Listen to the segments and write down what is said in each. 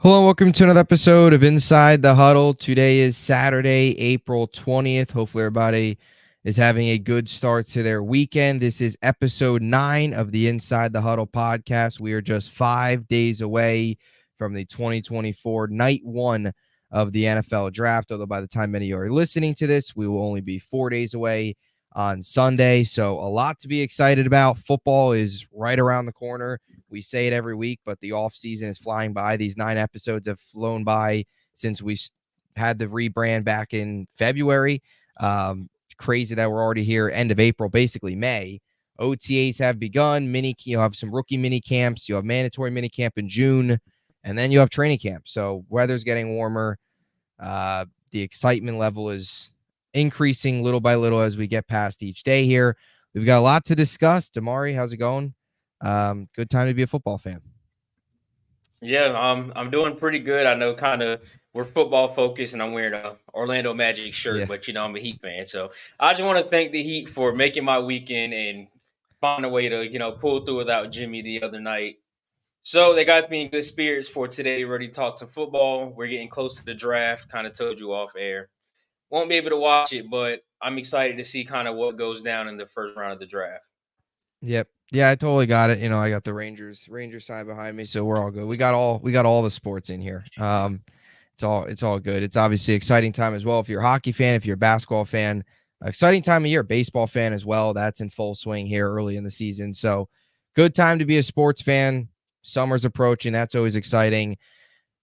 Hello and welcome to another episode of Inside the Huddle. Today is Saturday, April 20th. Hopefully everybody is having a good start to their weekend. This is episode 9 of the Inside the Huddle podcast. We are just 5 days away from the 2024 night 1 of the NFL draft, although by the time many of you are listening to this, we will only be 4 days away on Sunday. So a lot to be excited about. Football is right around the corner. We say it every week, but the off season is flying by. These 9 episodes have flown by since we had the rebrand back in February. Crazy that we're already here, end of April, basically May. OTAs have begun. You'll have some rookie mini camps. You'll have mandatory mini camp in June, and then you have training camp. So weather's getting warmer. The excitement level is increasing little by little as we get past each day here. We've got a lot to discuss. DiMari, how's it going? Good time to be a football fan. Yeah, I'm doing pretty good. I know kind of we're football focused, and I'm wearing a Orlando Magic shirt, Yeah. but I'm a Heat fan, so I just want to thank the Heat for making my weekend and find a way to pull through without Jimmy the other night. So they got me in good spirits for today. Ready to talk some football. We're getting close to the draft. Kind of told you off air. Won't be able to watch it, but I'm excited to see kind of what goes down in the first round of the draft. Yep. Yeah, I totally got it. I got the Rangers sign behind me, so we're all good. We got all the sports in here. It's all good. It's obviously exciting time as well. If you're a hockey fan, if you're a basketball fan, exciting time of year, baseball fan as well. That's in full swing here early in the season. So good time to be a sports fan. Summer's approaching. That's always exciting.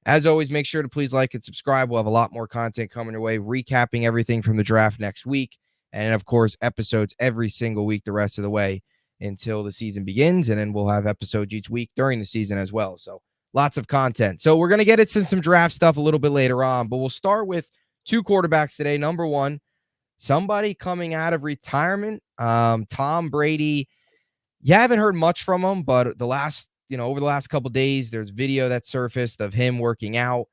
As always, make sure to please like and subscribe. We'll have a lot more content coming your way, recapping everything from the draft next week. And of course, episodes every single week the rest of the way until the season begins. And then we'll have episodes each week during the season as well. So lots of content. So we're going to get into some draft stuff a little bit later on, but we'll start with 2 quarterbacks today. Number 1, somebody coming out of retirement, Tom Brady. You haven't heard much from him, but over the last couple of days, there's video that surfaced of him working out.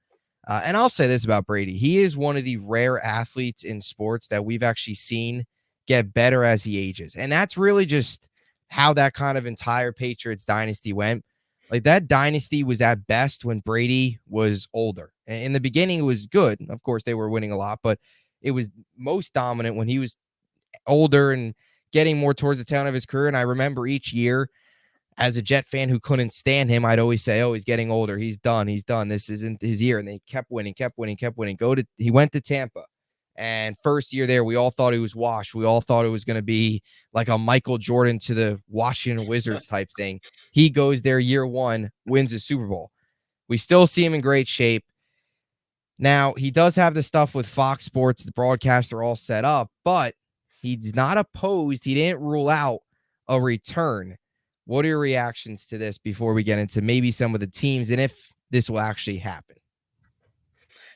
And I'll say this about Brady. He is one of the rare athletes in sports that we've actually seen get better as he ages. And that's really just how that kind of entire Patriots dynasty went. Like, that dynasty was at best when Brady was older. In the beginning, it was good. Of course, they were winning a lot, but it was most dominant when he was older and getting more towards the tail end of his career. And I remember each year, as a Jet fan who couldn't stand him, I'd always say, "Oh, he's getting older. He's done. He's done. This isn't his year." And they kept winning. He went to Tampa. And first year there, we all thought he was washed. We all thought it was going to be like a Michael Jordan to the Washington Wizards type thing. He goes there year 1, wins the Super Bowl. We still see him in great shape. Now, he does have the stuff with Fox Sports. The broadcasts are all set up, but he's not opposed. He didn't rule out a return. What are your reactions to this before we get into maybe some of the teams and if this will actually happen?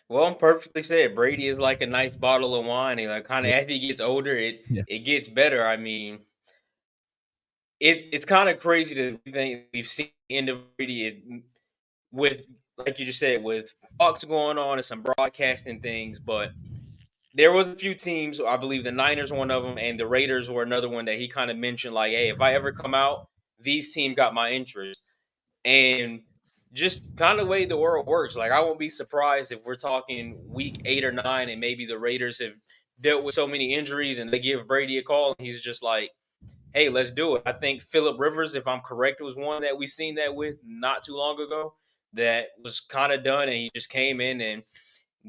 Well, I'm perfectly said. Brady is like a nice bottle of wine, and like kind Yeah. of as he gets older, it Yeah. it gets better. I mean, it's kind of crazy to think we've seen the end of Brady with, like you just said, with Fox going on and some broadcasting things. But there was a few teams. I believe the Niners, one of them, and the Raiders were another one that he kind of mentioned. Like, hey, if I ever come out, these teams got my interest. And just kind of the way the world works, like I won't be surprised if we're talking week 8 or 9, and maybe the Raiders have dealt with so many injuries, and they give Brady a call, and he's just like, "Hey, let's do it." I think Philip Rivers, if I'm correct, was one that we seen that with not too long ago. That was kind of done, and he just came in and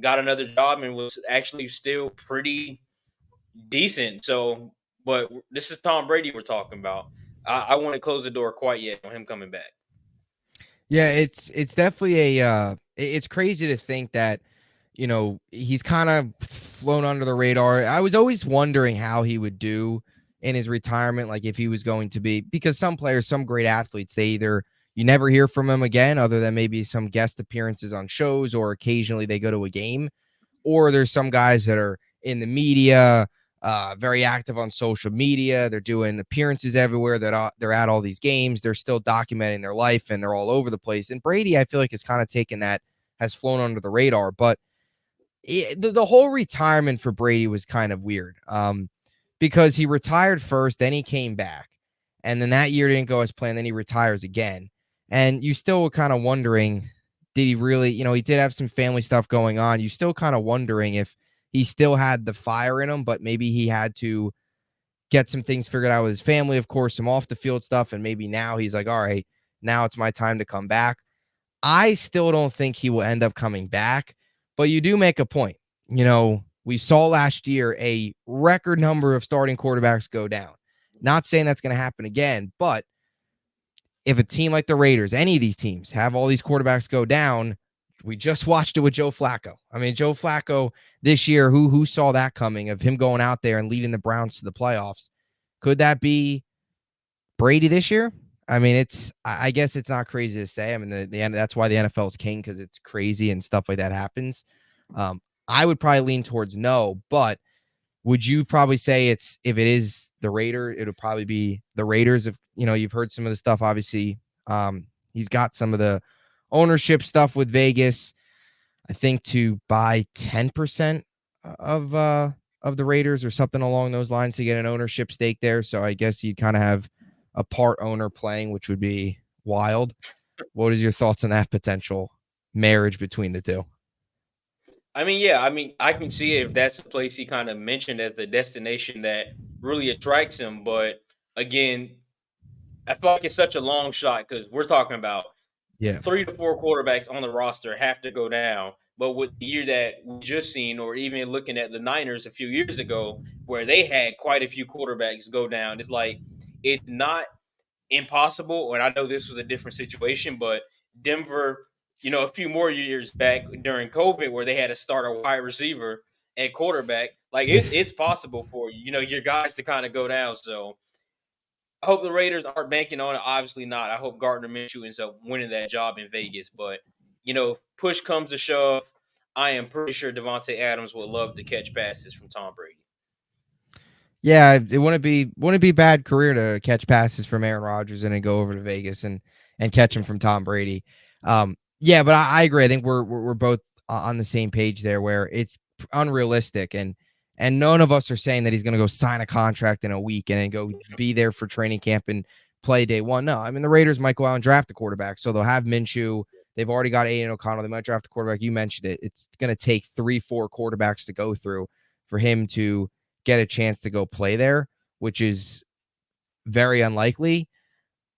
got another job and was actually still pretty decent. So, but this is Tom Brady we're talking about. I wouldn't close the door quite yet on him coming back. Yeah, it's definitely it's crazy to think that, he's kind of flown under the radar. I was always wondering how he would do in his retirement, like if he was going to be, because some players, some great athletes, you never hear from them again other than maybe some guest appearances on shows, or occasionally they go to a game. Or there's some guys that are in the media, very active on social media. They're doing appearances everywhere. They're at all these games. They're still documenting their life, and they're all over the place. And Brady, I feel like, has kind of taken that, has flown under the radar. But the whole retirement for Brady was kind of weird, because he retired first, then he came back, and then that year didn't go as planned. Then he retires again, and you still were kind of wondering, did he really, he did have some family stuff going on. You still kind of wondering if he still had the fire in him, but maybe he had to get some things figured out with his family, of course, some off the field stuff. And maybe now he's like, all right, now it's my time to come back. I still don't think he will end up coming back, but you do make a point. We saw last year a record number of starting quarterbacks go down. Not saying that's going to happen again, but if a team like the Raiders, any of these teams, have all these quarterbacks go down, we just watched it with Joe Flacco. I mean, Joe Flacco this year, who saw that coming, of him going out there and leading the Browns to the playoffs? Could that be Brady this year? I mean, I guess it's not crazy to say. I mean, the end, that's why the NFL is king, because it's crazy and stuff like that happens. I would probably lean towards no, but would you probably say if it is the Raider, it would probably be the Raiders? If you've heard some of the stuff, obviously, he's got some of the ownership stuff with Vegas, I think, to buy 10% of the Raiders or something along those lines to get an ownership stake there. So I guess you kind of have a part owner playing, which would be wild. What is your thoughts on that potential marriage between the two? I mean, yeah, I mean, I can see it if that's a place he kind of mentioned as the destination that really attracts him. But again, I feel like it's such a long shot because we're talking about Yeah. 3 to 4 quarterbacks on the roster have to go down. But with the year that we just seen, or even looking at the Niners a few years ago, where they had quite a few quarterbacks go down, it's like it's not impossible. And I know this was a different situation, but Denver, a few more years back during COVID, where they had to start a wide receiver at quarterback, like it's possible for your guys to kind of go down. So I hope the Raiders aren't banking on it. Obviously not. I hope Gardner Minshew ends up winning that job in Vegas. But push comes to shove, I am pretty sure Devontae Adams would love to catch passes from Tom Brady. Yeah, it wouldn't be bad career to catch passes from Aaron Rodgers and then go over to Vegas and catch him Yeah. from Tom Brady. Yeah, but I agree. I think we're both on the same page there, where it's unrealistic, and none of us are saying that he's going to go sign a contract in a week and then go be there for training camp and play day one. No, I mean, the Raiders might go out and draft a quarterback, so they'll have Minshew. They've already got Aiden O'Connell. They might draft a quarterback. You mentioned it. It's going to take 3-4 quarterbacks to go through for him to get a chance to go play there, which is very unlikely.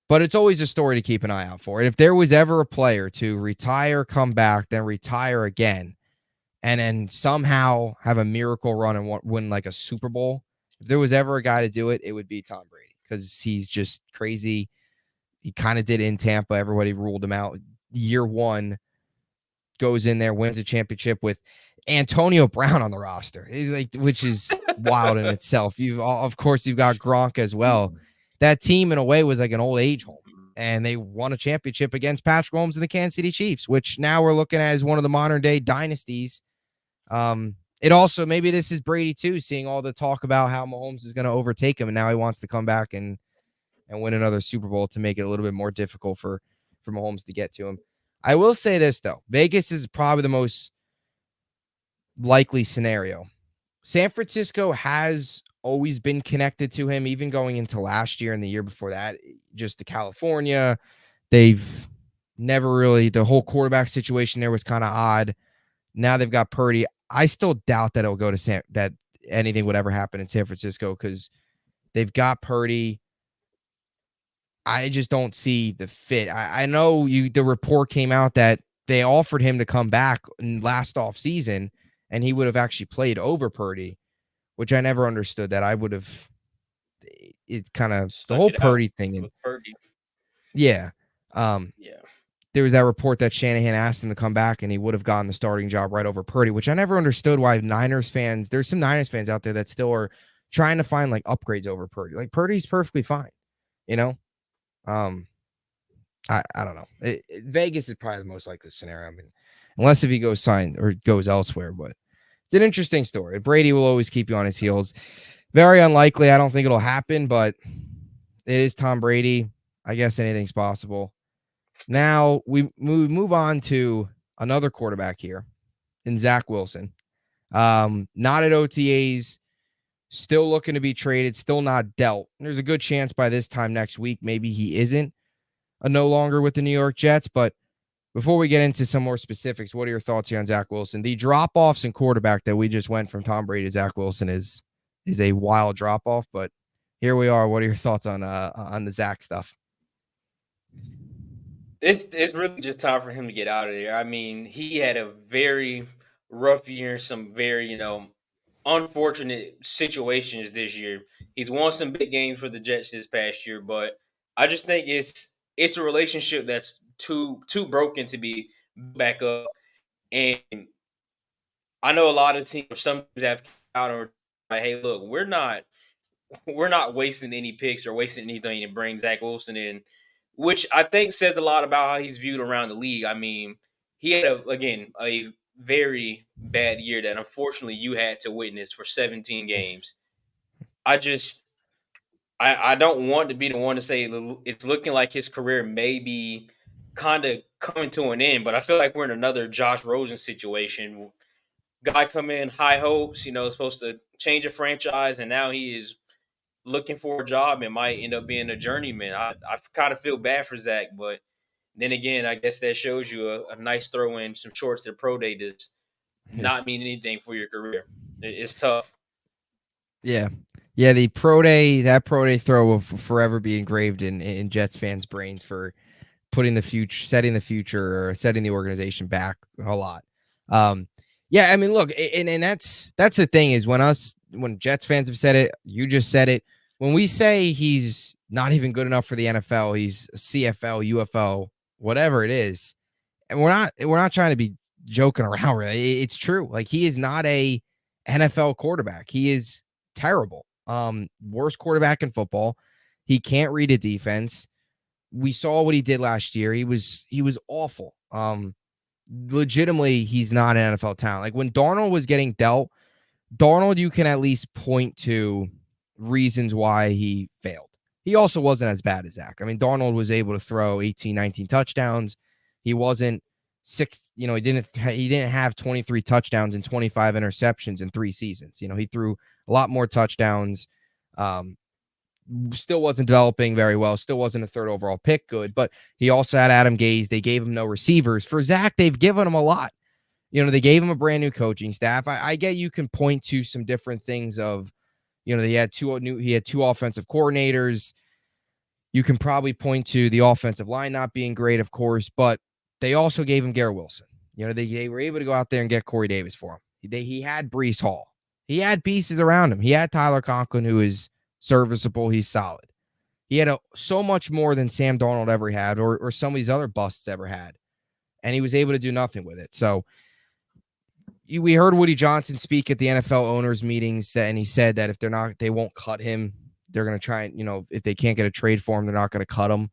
But it's always a story to keep an eye out for. And if there was ever a player to retire, come back, then retire again, and then somehow have a miracle run and win like a Super Bowl, if there was ever a guy to do it, it would be Tom Brady, because he's just crazy. He kind of did it in Tampa. Everybody ruled him out. Year one, goes in there, wins a championship with Antonio Brown on the roster, which is wild in itself. Of course, you've got Gronk as well. That team, in a way, was like an old age home, and they won a championship against Patrick Mahomes and the Kansas City Chiefs, which now we're looking at as one of the modern day dynasties. It also, maybe this is Brady too, seeing all the talk about how Mahomes is going to overtake him, and now he wants to come back and win another Super Bowl to make it a little bit more difficult for Mahomes to get to him. I will say this, though. Vegas is probably the most likely scenario. San Francisco has always been connected to him, even going into last year and the year before that. Just to California, they've never really, the whole quarterback situation there was kind of odd. Now they've got Purdy. I still doubt that it'll go to that anything would ever happen in San Francisco, because they've got Purdy. I just don't see the fit. I know the report came out that they offered him to come back in last off season, and he would have actually played over Purdy, which I never understood. That I would have. It's kind of the Stuck whole it out Purdy thing, and with Purdy. yeah, um, Yeah. there was that report that Shanahan asked him to come back, and he would have gotten the starting job right over Purdy, which I never understood why Niners fans. There's some Niners fans out there that still are trying to find like upgrades over Purdy. Like, Purdy's perfectly fine, you know. Um, I don't know. Vegas is probably the most likely scenario. I mean, unless if he goes sign or goes elsewhere, but it's an interesting story. Brady will always keep you on his heels. Very unlikely. I don't think it'll happen, but it is Tom Brady. I guess anything's possible. Now we move on to another quarterback here in Zach Wilson. Not at OTAs, still looking to be traded, still not dealt. There's a good chance by this time next week, maybe he isn't no longer with the New York Jets, but before we get into some more specifics, what are your thoughts here on Zach Wilson? The drop-offs in quarterback that we just went from Tom Brady to Zach Wilson is a wild drop-off, but here we are. What are your thoughts on the Zach stuff? It's really just time for him to get out of there. I mean, he had a very rough year, some very, unfortunate situations this year. He's won some big games for the Jets this past year, but I just think it's a relationship that's too broken to be back up. And I know a lot of teams, some teams have out and like, hey, look, we're not wasting any picks or wasting anything to bring Zach Wilson in, which I think says a lot about how he's viewed around the league. I mean, he had a very bad year that unfortunately you had to witness for 17 games. I just I don't want to be the one to say it's looking like his career may be kind of coming to an end, but I feel like we're in another Josh Rosen situation. Guy come in high hopes, supposed to change a franchise, and now he is looking for a job and might end up being a journeyman. I kind of feel bad for Zach, but then again, I guess that shows you a nice throw in some shorts at pro day does Yeah. not mean anything for your career. It's tough. Yeah. Yeah, that pro day throw will forever be engraved in Jets fans' brains for setting the future or setting the organization back a lot. Yeah, I mean, look, and that's the thing is when Jets fans have said it, you just said it. When we say he's not even good enough for the NFL, he's CFL, UFO, whatever it is, and we're not trying to be joking around. Really, it's true. Like he is not a NFL quarterback. He is terrible. Worst quarterback in football. He can't read a defense. We saw what he did last year. He was awful. Legitimately, he's not an NFL talent. Like when Darnold was getting dealt, Darnold, you can at least point to reasons why he failed. He also wasn't as bad as Zach. I mean, Darnold was able to throw 18, 19 touchdowns. He wasn't he didn't have 23 touchdowns and 25 interceptions in 3 seasons. He threw a lot more touchdowns. Still wasn't developing very well, still wasn't a third overall pick good, but he also had Adam Gase. They gave him no receivers. For Zach, they've given him a lot. They gave him a brand new coaching staff. I get you can point to some different things of, he had two offensive coordinators. You can probably point to the offensive line not being great, of course, but they also gave him Garrett Wilson. They were able to go out there and get Corey Davis for him. He had Breece Hall. He had pieces around him. He had Tyler Conklin, who is serviceable. He's solid. He had so much more than Sam Darnold ever had or some of these other busts ever had. And he was able to do nothing with it. So we heard Woody Johnson speak at the NFL owners meetings, and he said that if they won't cut him. They're going to try and, if they can't get a trade for him, they're not going to cut him.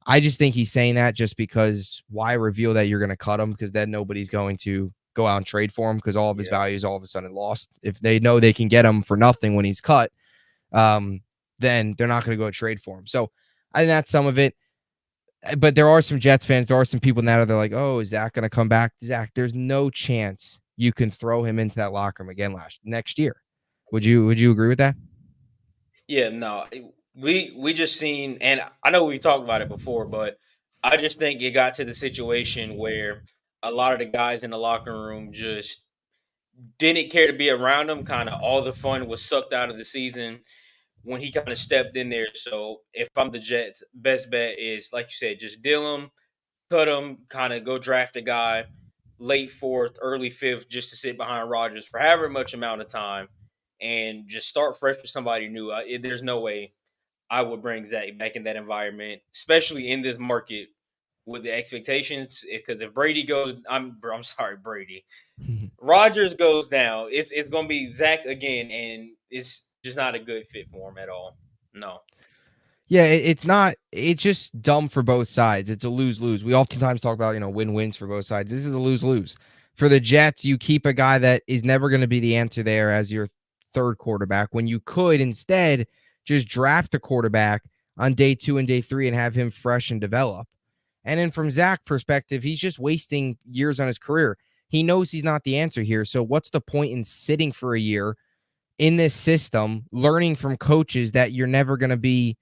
I just think he's saying that just because why reveal that you're going to cut him? Because then nobody's going to go out and trade for him because all of his value is all of a sudden lost. If they know they can get him for nothing when he's cut, then they're not going to go trade for him. So I think that's some of it. But there are some Jets fans. There are some people now that they're like, oh, is Zach going to come back? Zach, there's no chance you can throw him into that locker room again next year. Would you agree with that? Yeah, no, we just seen, and I know we talked about it before, but I just think it got to the situation where a lot of the guys in the locker room just didn't care to be around him. Kind of all the fun was sucked out of the season when he kind of stepped in there. So if I'm the Jets, best bet is like you said, just deal him, cut him, kind of go draft a guy late fourth, early fifth, just to sit behind Rodgers for however much amount of time, and just start fresh with somebody new. There's no way I would bring Zach back in that environment, especially in this market with the expectations. Because if Brady goes, I'm sorry, Brady. Rodgers goes down, it's gonna be Zach again, and it's just not a good fit for him at all. No. Yeah, it's not. It's just dumb for both sides. It's a lose-lose. We oftentimes talk about win-wins for both sides. This is a lose-lose. For the Jets, you keep a guy that is never going to be the answer there as your third quarterback when you could instead just draft a quarterback on day 2 and day 3 and have him fresh and develop. And then from Zach's perspective, he's just wasting years on his career. He knows he's not the answer here. So what's the point in sitting for a year in this system, learning from coaches that you're never going to be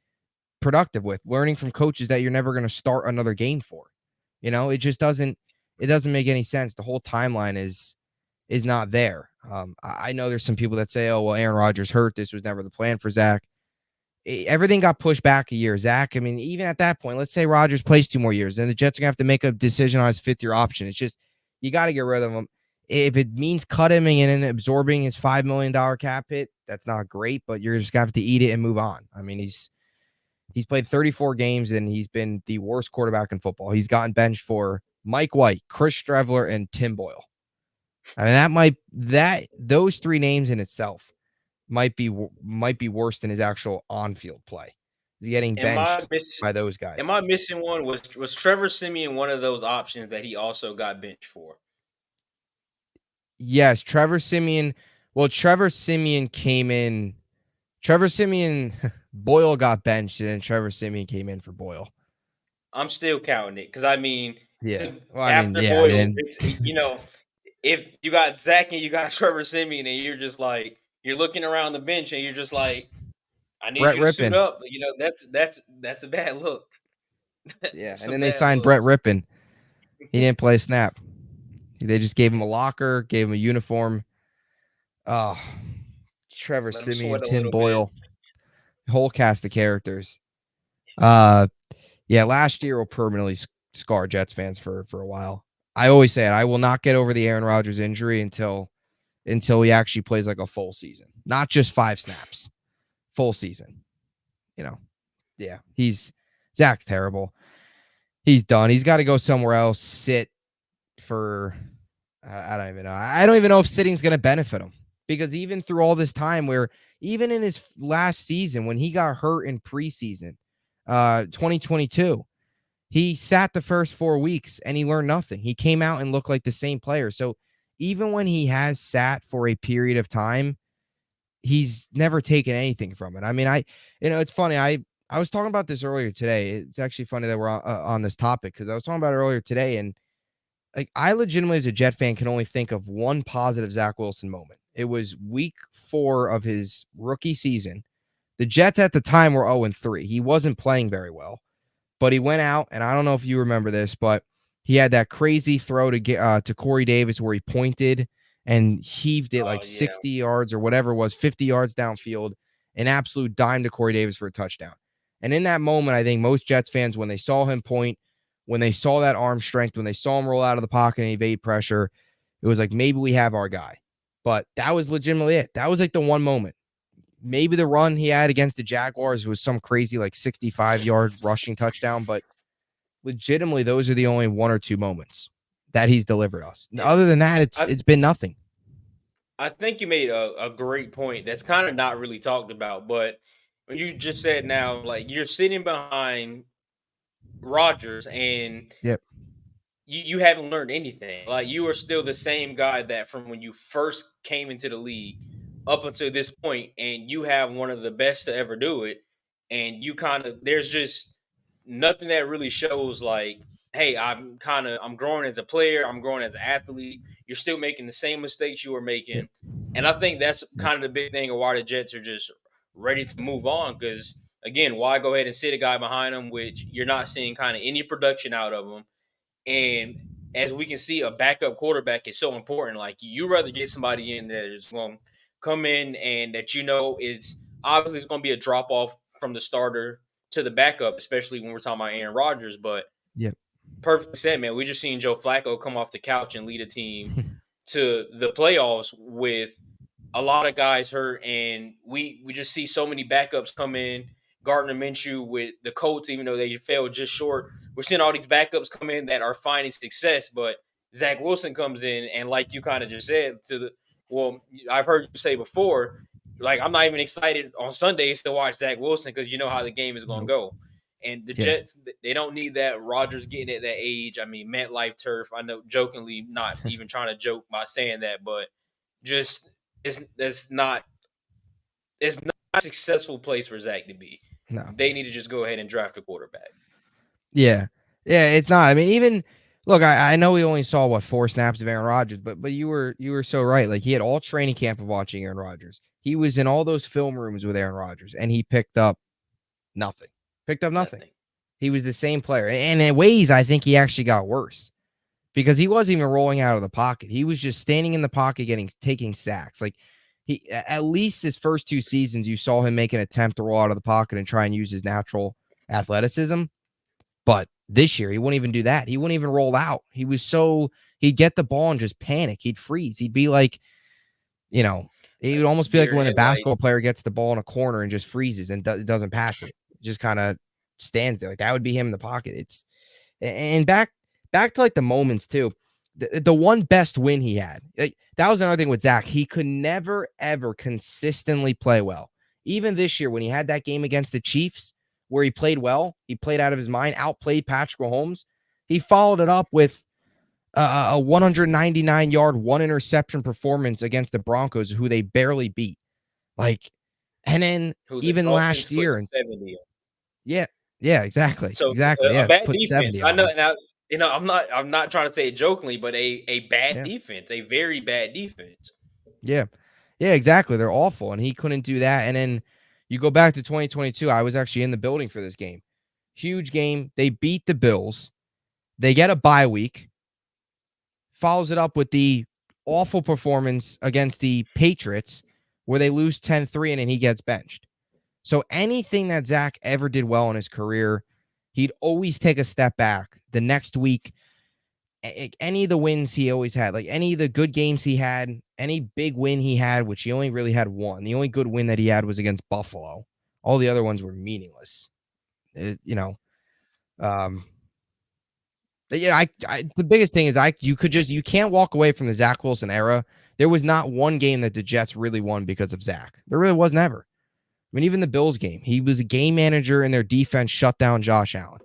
productive with, learning from coaches that you're never going to start another game for? It just doesn't make any sense. The whole timeline is not there. I know there's some people that say, "Oh, well, Aaron Rodgers hurt. This was never the plan for Zach." Everything got pushed back a year. Zach, I mean, even at that point, let's say Rodgers plays 2 more years, then the Jets are gonna have to make a decision on his 5th-year option. It's just you got to get rid of him. If it means cut him and absorbing his $5 million cap hit, that's not great. But you're just gonna have to eat it and move on. I mean, he's played 34 games and he's been the worst quarterback in football. He's gotten benched for Mike White, Chris Streveler, and Tim Boyle. I mean, those 3 names in itself might be worse than his actual on-field play. He's getting Am I benched missing? by those Am guys. I missing one? Was Trevor Simeon one of those options that he also got benched for? Yes, Trevor Simeon. Well, Trevor Simeon came in. Trevor Simeon, Boyle got benched, and then Trevor Simeon came in for Boyle. I'm still counting it because I mean, Yeah. to Well, I mean, after yeah. I Boyle, mean, it's if you got Zach and you got Trevor Simeon, and you're just like you're looking around the bench and you're just like, I need Brett you to suit Rippin. up. That's a bad look. Yeah, That's and some then they bad signed Brett looks. Rippin. He didn't play a snap. They just gave him a locker, gave him a uniform. Oh, Trevor Let him Simeon, sweat a Tim little bit. Boyle, whole cast of characters. Uh, yeah, last year will permanently scar Jets fans for a while. I always say it. I will not get over the Aaron Rodgers injury until he actually plays like a full season, not just 5 snaps, full season. You know, yeah, Zach's terrible. He's done. He's got to go somewhere else, sit for. I don't even know. I don't even know if sitting's going to benefit him because even through all this time, where even in his last season when he got hurt in preseason, 2022. He sat the first 4 weeks and he learned nothing. He came out and looked like the same player. So even when he has sat for a period of time, he's never taken anything from it. I mean, it's funny. I was talking about this earlier today. It's actually funny that we're on this topic because I was talking about it earlier today. And like, I legitimately, as a Jet fan, can only think of one positive Zach Wilson moment. It was week 4 of his rookie season. The Jets at the time were 0-3. He wasn't playing very well. But he went out, and I don't know if you remember this, but he had that crazy throw to Corey Davis where he pointed and heaved it Oh like yeah, 60 yards or whatever it was, 50 yards downfield, an absolute dime to Corey Davis for a touchdown. And in that moment, I think most Jets fans, when they saw him point, when they saw that arm strength, when they saw him roll out of the pocket and evade pressure, it was like, maybe we have our guy. But that was legitimately it. That was like the one moment. Maybe the run he had against the Jaguars was some crazy like 65-yard rushing touchdown, but legitimately those are the only 1 or 2 moments that he's delivered us. yeah. Other than that, I it's been nothing. I think you made a great point that's kind of not really talked about, but when you just said now, like you're sitting behind Rogers and Yep. you haven't learned anything. Like you are still the same guy that from when you first came into the league up until this point, and you have one of the best to ever do it. And you kind of there's just nothing that really shows like, hey, I'm growing as a player, I'm growing as an athlete. You're still making the same mistakes you were Yep. making, and I think that's Yep. kind of the big thing of why the Jets are just ready to move on. Because again, why go ahead and sit a guy behind him, which you're not seeing kind of any production out of him and as we can see, a backup quarterback is so important. Like you rather get somebody in that is going to come in and that it's obviously it's going to be a drop off from the starter to the backup, especially when we're talking about Aaron Rodgers. But Yep. perfectly said, man. We just seen Joe Flacco come off the couch and lead a team to the playoffs with a lot of guys hurt, and we just see so many backups come in. Gardner Minshew with the Colts, even though they fell just short, we're seeing all these backups come in that are finding success. But Zach Wilson comes in, and like you kind of just said, I've heard you say before, like I'm not even excited on Sundays to watch Zach Wilson because you know how the game is going to Nope. go. And the Yeah. Jets, they don't need that Rodgers getting at that age. I mean, MetLife turf. I know, jokingly, not even trying to joke by saying that, but just it's not a successful place for Zach to be. No. They need to just go ahead and draft a quarterback. Yeah. Yeah, it's not. I mean, even look, I know we only saw 4 snaps of Aaron Rodgers, but you were so right. Like he had all training camp of watching Aaron Rodgers. He was in all those film rooms with Aaron Rodgers, and he picked up nothing. Picked up nothing. Nothing. He was the same player. And in ways, I think he actually got worse because he wasn't even rolling out of the pocket. He was just standing in the pocket, taking sacks. Like he, at least his first 2 seasons, you saw him make an attempt to roll out of the pocket and try and use his natural athleticism. But this year, he wouldn't even do that. He wouldn't even roll out. He'd get the ball and just panic. He'd freeze. He'd be like, you know, it would almost be like Deer when a headlight. basketball player gets the ball in a corner and just freezes and doesn't pass it. Just kind of stands there. Like that would be him in the pocket. And back to like the moments too. The one best win he had, like, that was another thing with Zach. He could never ever consistently play well. Even this year when he had that game against the Chiefs where he played well, he played out of his mind, outplayed Patrick Mahomes. He followed it up with a 199-yard, one interception performance against the Broncos, who they barely beat. Like, and then Who the even Dolphins last put year, and 70 on. yeah, yeah, exactly, So exactly, a yeah, bad put defense. 70 I on know him. now. I'm not trying to say it jokingly, but a bad Yeah, defense, a very bad defense. yeah, yeah, exactly. They're awful, and he couldn't do that. And then you go back to 2022. I was actually in the building for this game. Huge game. They beat the Bills. They get a bye week. Follows it up with the awful performance against the Patriots, where they lose 10-3, and then he gets benched. So anything that Zach ever did well in his career, he'd always take a step back. The next week, any of the wins he always had, like any of the good games he had, any big win he had, which he only really had one. The only good win that he had was against Buffalo. All the other ones were meaningless. You know, um, but yeah, the biggest thing is you can't walk away from the Zach Wilson era. There was not one game that the Jets really won because of Zach. There really was never. I mean, even the Bills game, he was a game manager and their defense shut down Josh Allen.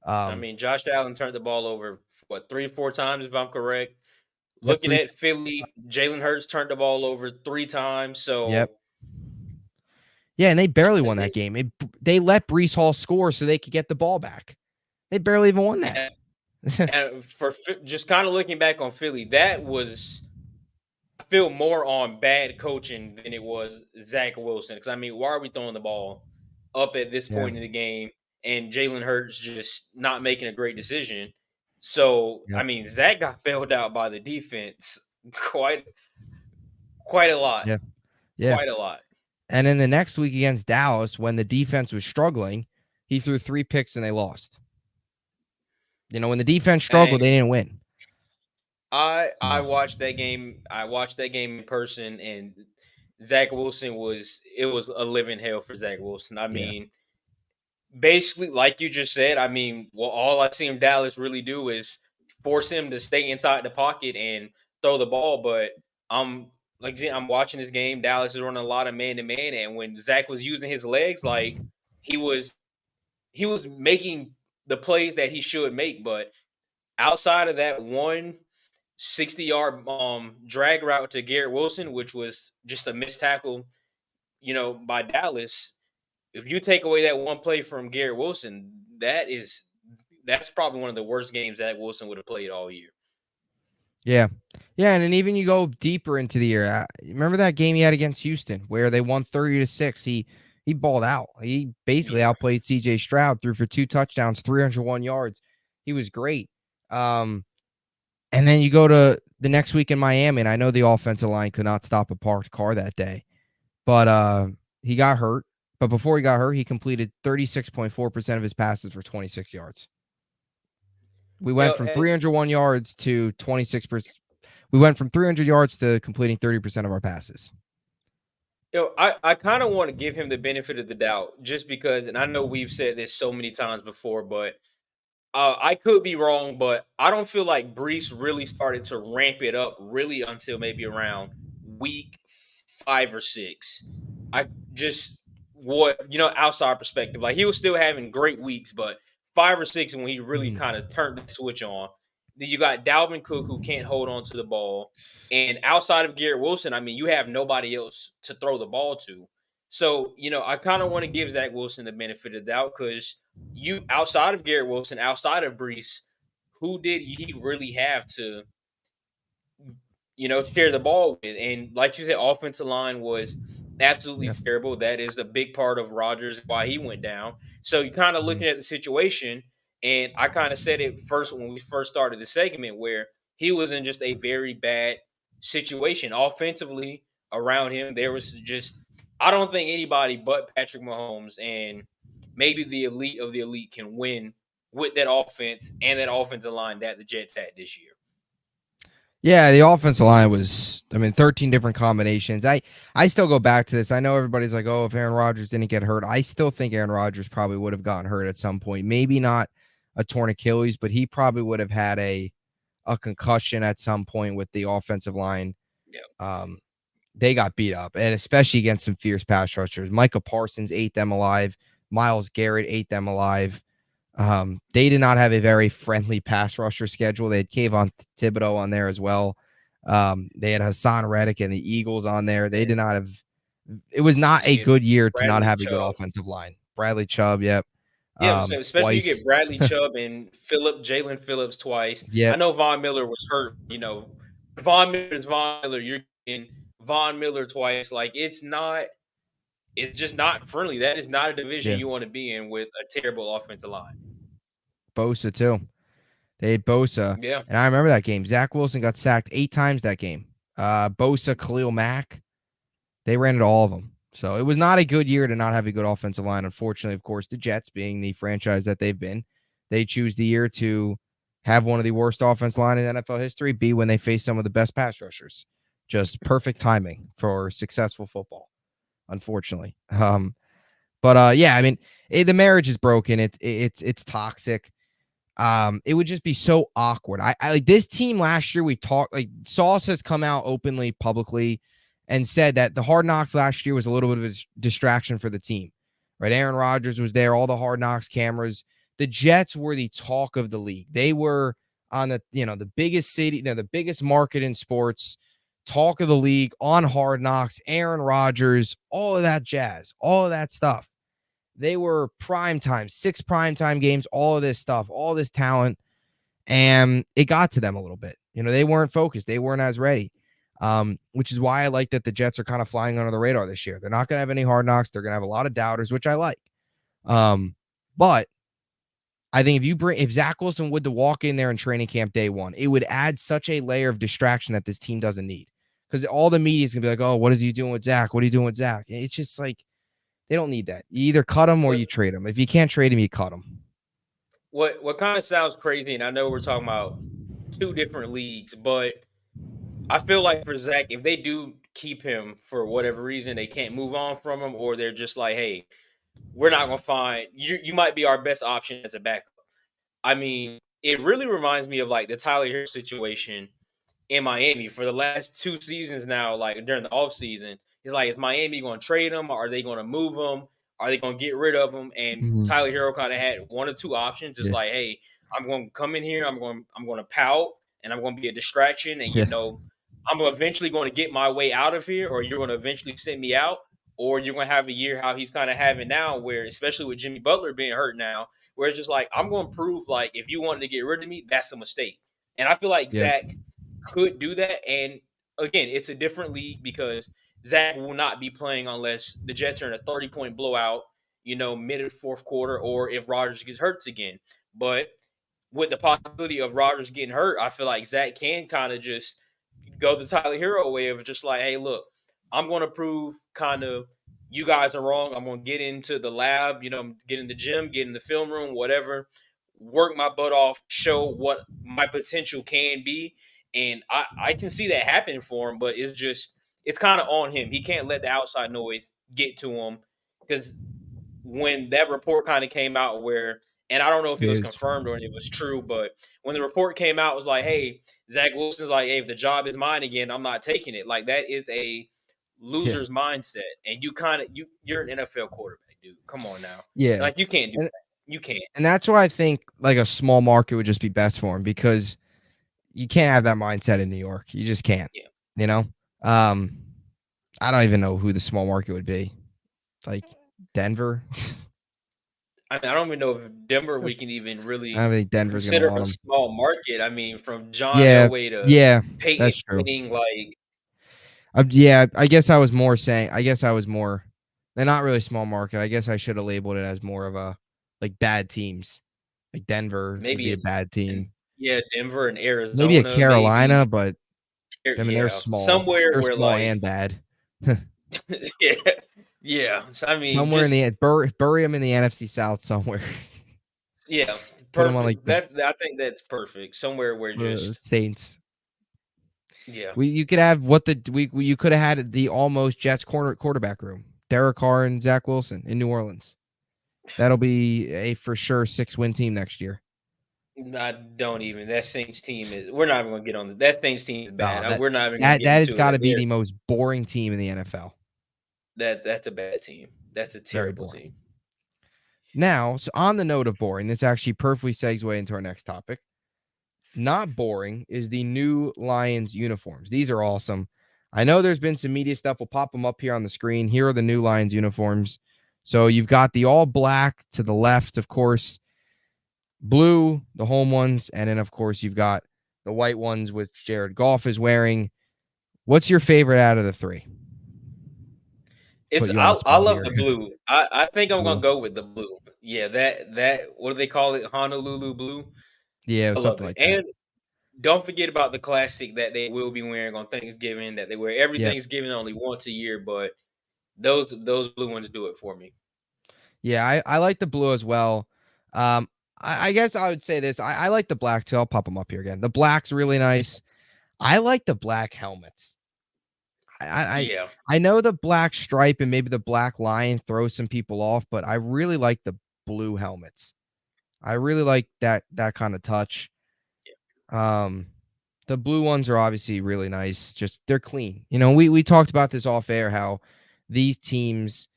I Um, mean, Josh Allen turned the ball over what 3 or 4 times, if I'm correct. yep, Looking at Philly, Jalen Hurts turned the ball over 3 times. yep, So yeah, and they barely won that it, game. They let Brees Hall score so they could get the ball back. They barely even won that. and, and for just kind of looking back on Philly, that was I feel more on bad coaching than it was Zach Wilson. Because I mean, why are we throwing the ball up at this Yeah, point in the game and Jalen Hurts just not making a great decision? So I yep, mean, Zach got bailed out by the defense quite quite a lot, yeah, yeah. quite a lot. And then the next week against Dallas, when the defense was struggling, he threw 3 picks and they lost. When the defense struggled, And they didn't win. I So, watched that game. I watched that game in person, and Zach Wilson was a living hell for Zach Wilson. I yeah, mean, basically, like you just said, I mean, well, all I seen Dallas really do is force him to stay inside the pocket and throw the ball. But I'm watching this game. Dallas is running a lot of man to man, and when Zach was using his legs, like he was he was making the plays that he should make. But outside of that one 60-yard drag route to Garrett Wilson, which was just a missed tackle, by Dallas. If you take away that one play from Garrett Wilson, that's probably one of the worst games that Wilson would have played all year. yeah, yeah. And then even you go deeper into the year. Remember that game he had against Houston where they won 30-6. He balled out. He basically Yeah. outplayed C.J. Stroud, threw for 2 touchdowns, 301 yards. He was great. And then you go to the next week in Miami, and I know the offensive line could not stop a parked car that day, but he got hurt. But before he got hurt, he completed 36.4% of his passes for 26 yards. We went from And 301 yards to 26%. We went from 300 yards to completing 30% of our passes. I kind of want to give him the benefit of the doubt just because, and I know we've said this so many times before, but I could be wrong, but I don't feel like Brees really started to ramp it up really until maybe around week 5 or 6. I just outside perspective, like he was still having great weeks, but 5 or 6 when he really Mhm. kind of turned the switch on. Then you got Dalvin Cook who can't hold on to the ball, and outside of Garrett Wilson, I mean, you have nobody else to throw the ball to. So I kind of want to give Zach Wilson the benefit of the doubt because you outside of Garrett Wilson, outside of Brees, who did he really have to share the ball with? And like you said, offensive line was absolutely Yeah. terrible. That is a big part of Rodgers why he went down. So you're kind of Mhm. looking at the situation, and I kind of said it first when we first started the segment where he was in just a very bad situation offensively around him. There was just I don't think anybody but Patrick Mahomes and maybe the elite of the elite can win with that offense and that offensive line that the Jets had this year. Yeah, the offensive line was, I mean, 13 different combinations. I still go back to this. I know everybody's like, oh, if Aaron Rodgers didn't get hurt, I still think Aaron Rodgers probably would have gotten hurt at some point. Maybe not a torn Achilles, but he probably would have had a concussion at some point with the offensive line. Yeah. Um, they got beat up, and especially against some fierce pass rushers. Micah Parsons ate them alive. Myles Garrett ate them alive. They did not have a very friendly pass rusher schedule. They had Kayvon Thibodeau on there as well. They had Hassan Reddick and the Eagles on there. They did not have. It was not a You get good year to not Bradley have a good Chubb. offensive line. Bradley Chubb, yep. Yeah, so especially you get Twice, Bradley Chubb and Jalen Phillips twice. I yep, know Von Miller was hurt, Von Miller is Von Miller. You're getting Von Miller twice. Like it's just not friendly. That is not a division yeah. you want to be in with a terrible offensive line. Bosa too. They had Bosa, Yeah. and I remember that game. Zach Wilson got sacked 8 times that game. Bosa, Khalil Mack, they ran into all of them. So it was not a good year to not have a good offensive line. Unfortunately, of course, the Jets, being the franchise that they've been, they choose the year to have one of the worst offensive line in NFL history be when they face some of the best pass rushers. Just perfect timing for successful football, unfortunately. But yeah, I mean, the marriage is broken. It's toxic. It would just be so awkward. I like this team last year. We talked, like, Sauce has come out openly, publicly, and said that the Hard Knocks last year was a little bit of a distraction for the team, right? Aaron Rodgers was there, all the Hard Knocks cameras. The Jets were the talk of the league. They were on the biggest city, the biggest market in sports, talk of the league on Hard Knocks, Aaron Rodgers, all of that jazz, all of that stuff. They were prime time, 6 primetime games, all of this stuff, all this talent, and it got to them a little bit. They weren't focused. They weren't as ready, which is why I like that the Jets are kind of flying under the radar this year. They're not going to have any hard knocks. They're going to have a lot of doubters, which I like. But I think if Zach Wilson would to walk in there in training camp day one, it would add such a layer of distraction that this team doesn't need. Because all the media is going to be like, oh, what is he doing with Zach? What are you doing with Zach? It's just like, they don't need that. You either cut him or you trade him. If you can't trade him, you cut him. What kind of sounds crazy, and I know we're talking about two different leagues, but I feel like for Zach, if they do keep him for whatever reason, they can't move on from him, or they're just like, hey, we're not gonna find you. You might be our best option as a backup. I mean, it really reminds me of like the Tyler Hill situation in Miami for the last 2 seasons now, like during the offseason. It's like, is Miami going to trade him? Are they going to move him? Are they going to get rid of him? And Mhm. Tyler Hero kind of had one or two options. It's Yeah. like, hey, I'm going to come in here, I'm going to pout, and I'm going to be a distraction, and Yeah. I'm eventually going to get my way out of here, or you're going to eventually send me out, or you're going to have a year how he's kind of having now, where especially with Jimmy Butler being hurt now, where it's just like, I'm going to prove like if you wanted to get rid of me, that's a mistake. And I feel like Yeah. Zach could do that. And again, it's a different league because Zach will not be playing unless the Jets are in a 30-point blowout, mid of fourth quarter, or if Rodgers gets hurt again. But with the possibility of Rodgers getting hurt, I feel like Zach can kind of just go the Tyler Hero way of just like, hey, look, I'm going to prove kind of you guys are wrong. I'm going to get into the lab, get in the gym, get in the film room, whatever, work my butt off, show what my potential can be. And I can see that happening for him, but it's kind of on him. He can't let the outside noise get to him because when that report kind of came out where, and I don't know if it It was is. confirmed or if it was true, but when the report came out, it was like, hey, Zach Wilson's like, hey, if the job is mine again, I'm not taking it. Like that is a Yeah. loser's mindset, and you're an NFL quarterback, dude. Come on now, Yeah. like you can't do And that. You can't. and that's why I think like a small market would just be best for him, because you can't have that mindset in New York. You just can't. Yeah, You know. Um, I don't even know who the small market would be. Like Denver. I mean, I don't even know if Denver we can even I don't really think Denver's gonna consider want a him. small market. I mean, from John Yeah. Elway to Yeah. Peyton That's true. Manning, like Yeah, I guess I was more saying. I guess I was more. They're not really small market. I guess I should have labeled it as more of a like bad teams. Like Denver would be Maybe a bad and team. yeah, Denver and Maybe a Arizona, Carolina, maybe but I mean they're yeah, small. somewhere They're where small like and bad. yeah, yeah. So, I mean, Somewhere in just the bury them in the NFC South somewhere. yeah, Put them on like perfect. That I think that's perfect. Somewhere where the just Saints. yeah. We you could have what the we you could have had the almost Jets quarterback room. Derek Carr and Zach Wilson in New Orleans. That'll be a for sure 6-win team next year. I don't even. That Saints team is. We're not even gonna get on that Saints team is bad. Oh, that We're not even gonna that get that has into got it. to be the most boring team in the NFL. That's a bad team. That's a Very terrible boring. team. Now, so on the note of boring, this actually perfectly segue into our next topic. Not boring is the new Lions uniforms. These are awesome. I know there's been some media stuff. We'll pop them up here on the screen. Here are the new Lions uniforms. So you've got the all black to the left, of course, blue, the home ones, and then of course you've got the white ones which Jared Goff is wearing. What's your favorite out of the three? Put It's you on the I spot love here. the blue. I think I'm gonna Blue. go with the blue. Yeah, that what do they call it? Honolulu blue. Yeah, I love something it. like that. And don't forget about the classic that they will be wearing on Thanksgiving. That they wear every Yep. Thanksgiving only once a year, but those blue ones do it for me. Yeah, I like the blue as well. I guess I would say this. I like the black too. I'll pop them up here again. The black's really nice. I like the black helmets. I I I Yeah. I know the black stripe and maybe the black line throws some people off, but I really like the blue helmets. I really like that kind of touch. Um, the blue ones are obviously really nice. Just they're clean. You know, we talked about this off air how these teams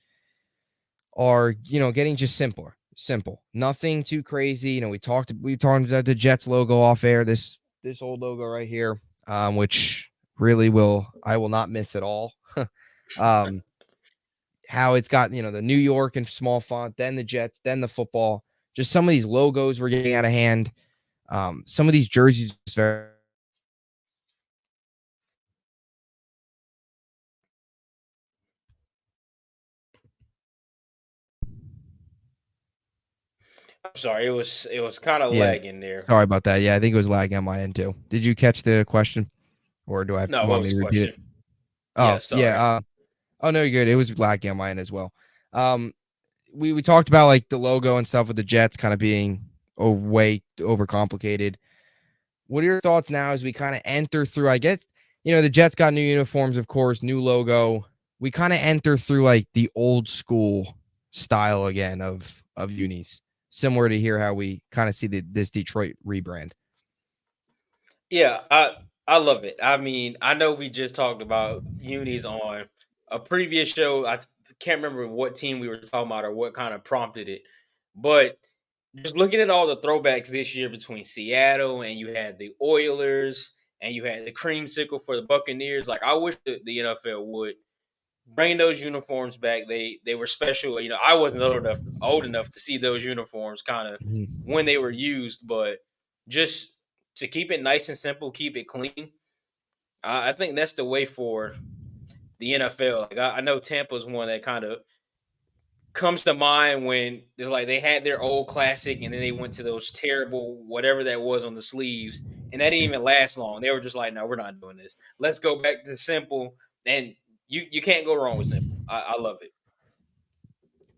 are, getting just simpler. Simple. Nothing too crazy. We talked about the Jets logo off air, this old logo right here, which really I will not miss at all. um how it's got, the New York in small font, then the Jets, then the football. Just some of these logos were getting out of hand. Some of these jerseys very. I'm sorry, it was kind of Yeah. lagging there. Sorry about that. Yeah, I think it was lagging on my end too. Did you catch the question, or do I No, you what want was me the to repeat it? question? Yeah, Oh sorry. yeah. Oh no, you're good. It was lagging on my end as well. Um, we talked about like the logo and stuff with the Jets kind of being way overcomplicated. What are your thoughts now as we kind of enter through? I guess the Jets got new uniforms, of course, new logo. We kind of enter through like the old school style again of unis, similar to here how we kind of see this Detroit rebrand. Yeah, I love it. I mean, I know we just talked about unis on a previous show. Can't remember what team we were talking about or what kind of prompted it, but just looking at all the throwbacks this year between Seattle and you had the Oilers and you had the creamsicle for the Buccaneers. Like I wish the NFL would bring those uniforms back. They were special. I wasn't old enough to see those uniforms kind of Mhm. when they were used, but just to keep it nice and simple, keep it clean. I think that's the way for the NFL. Like I know Tampa's one that kind of comes to mind when they're like they had their old classic and then they went to those terrible whatever that was on the sleeves, and that didn't even last long. They were just like, no, we're not doing this. Let's go back to simple, and you can't go wrong with simple. I love it.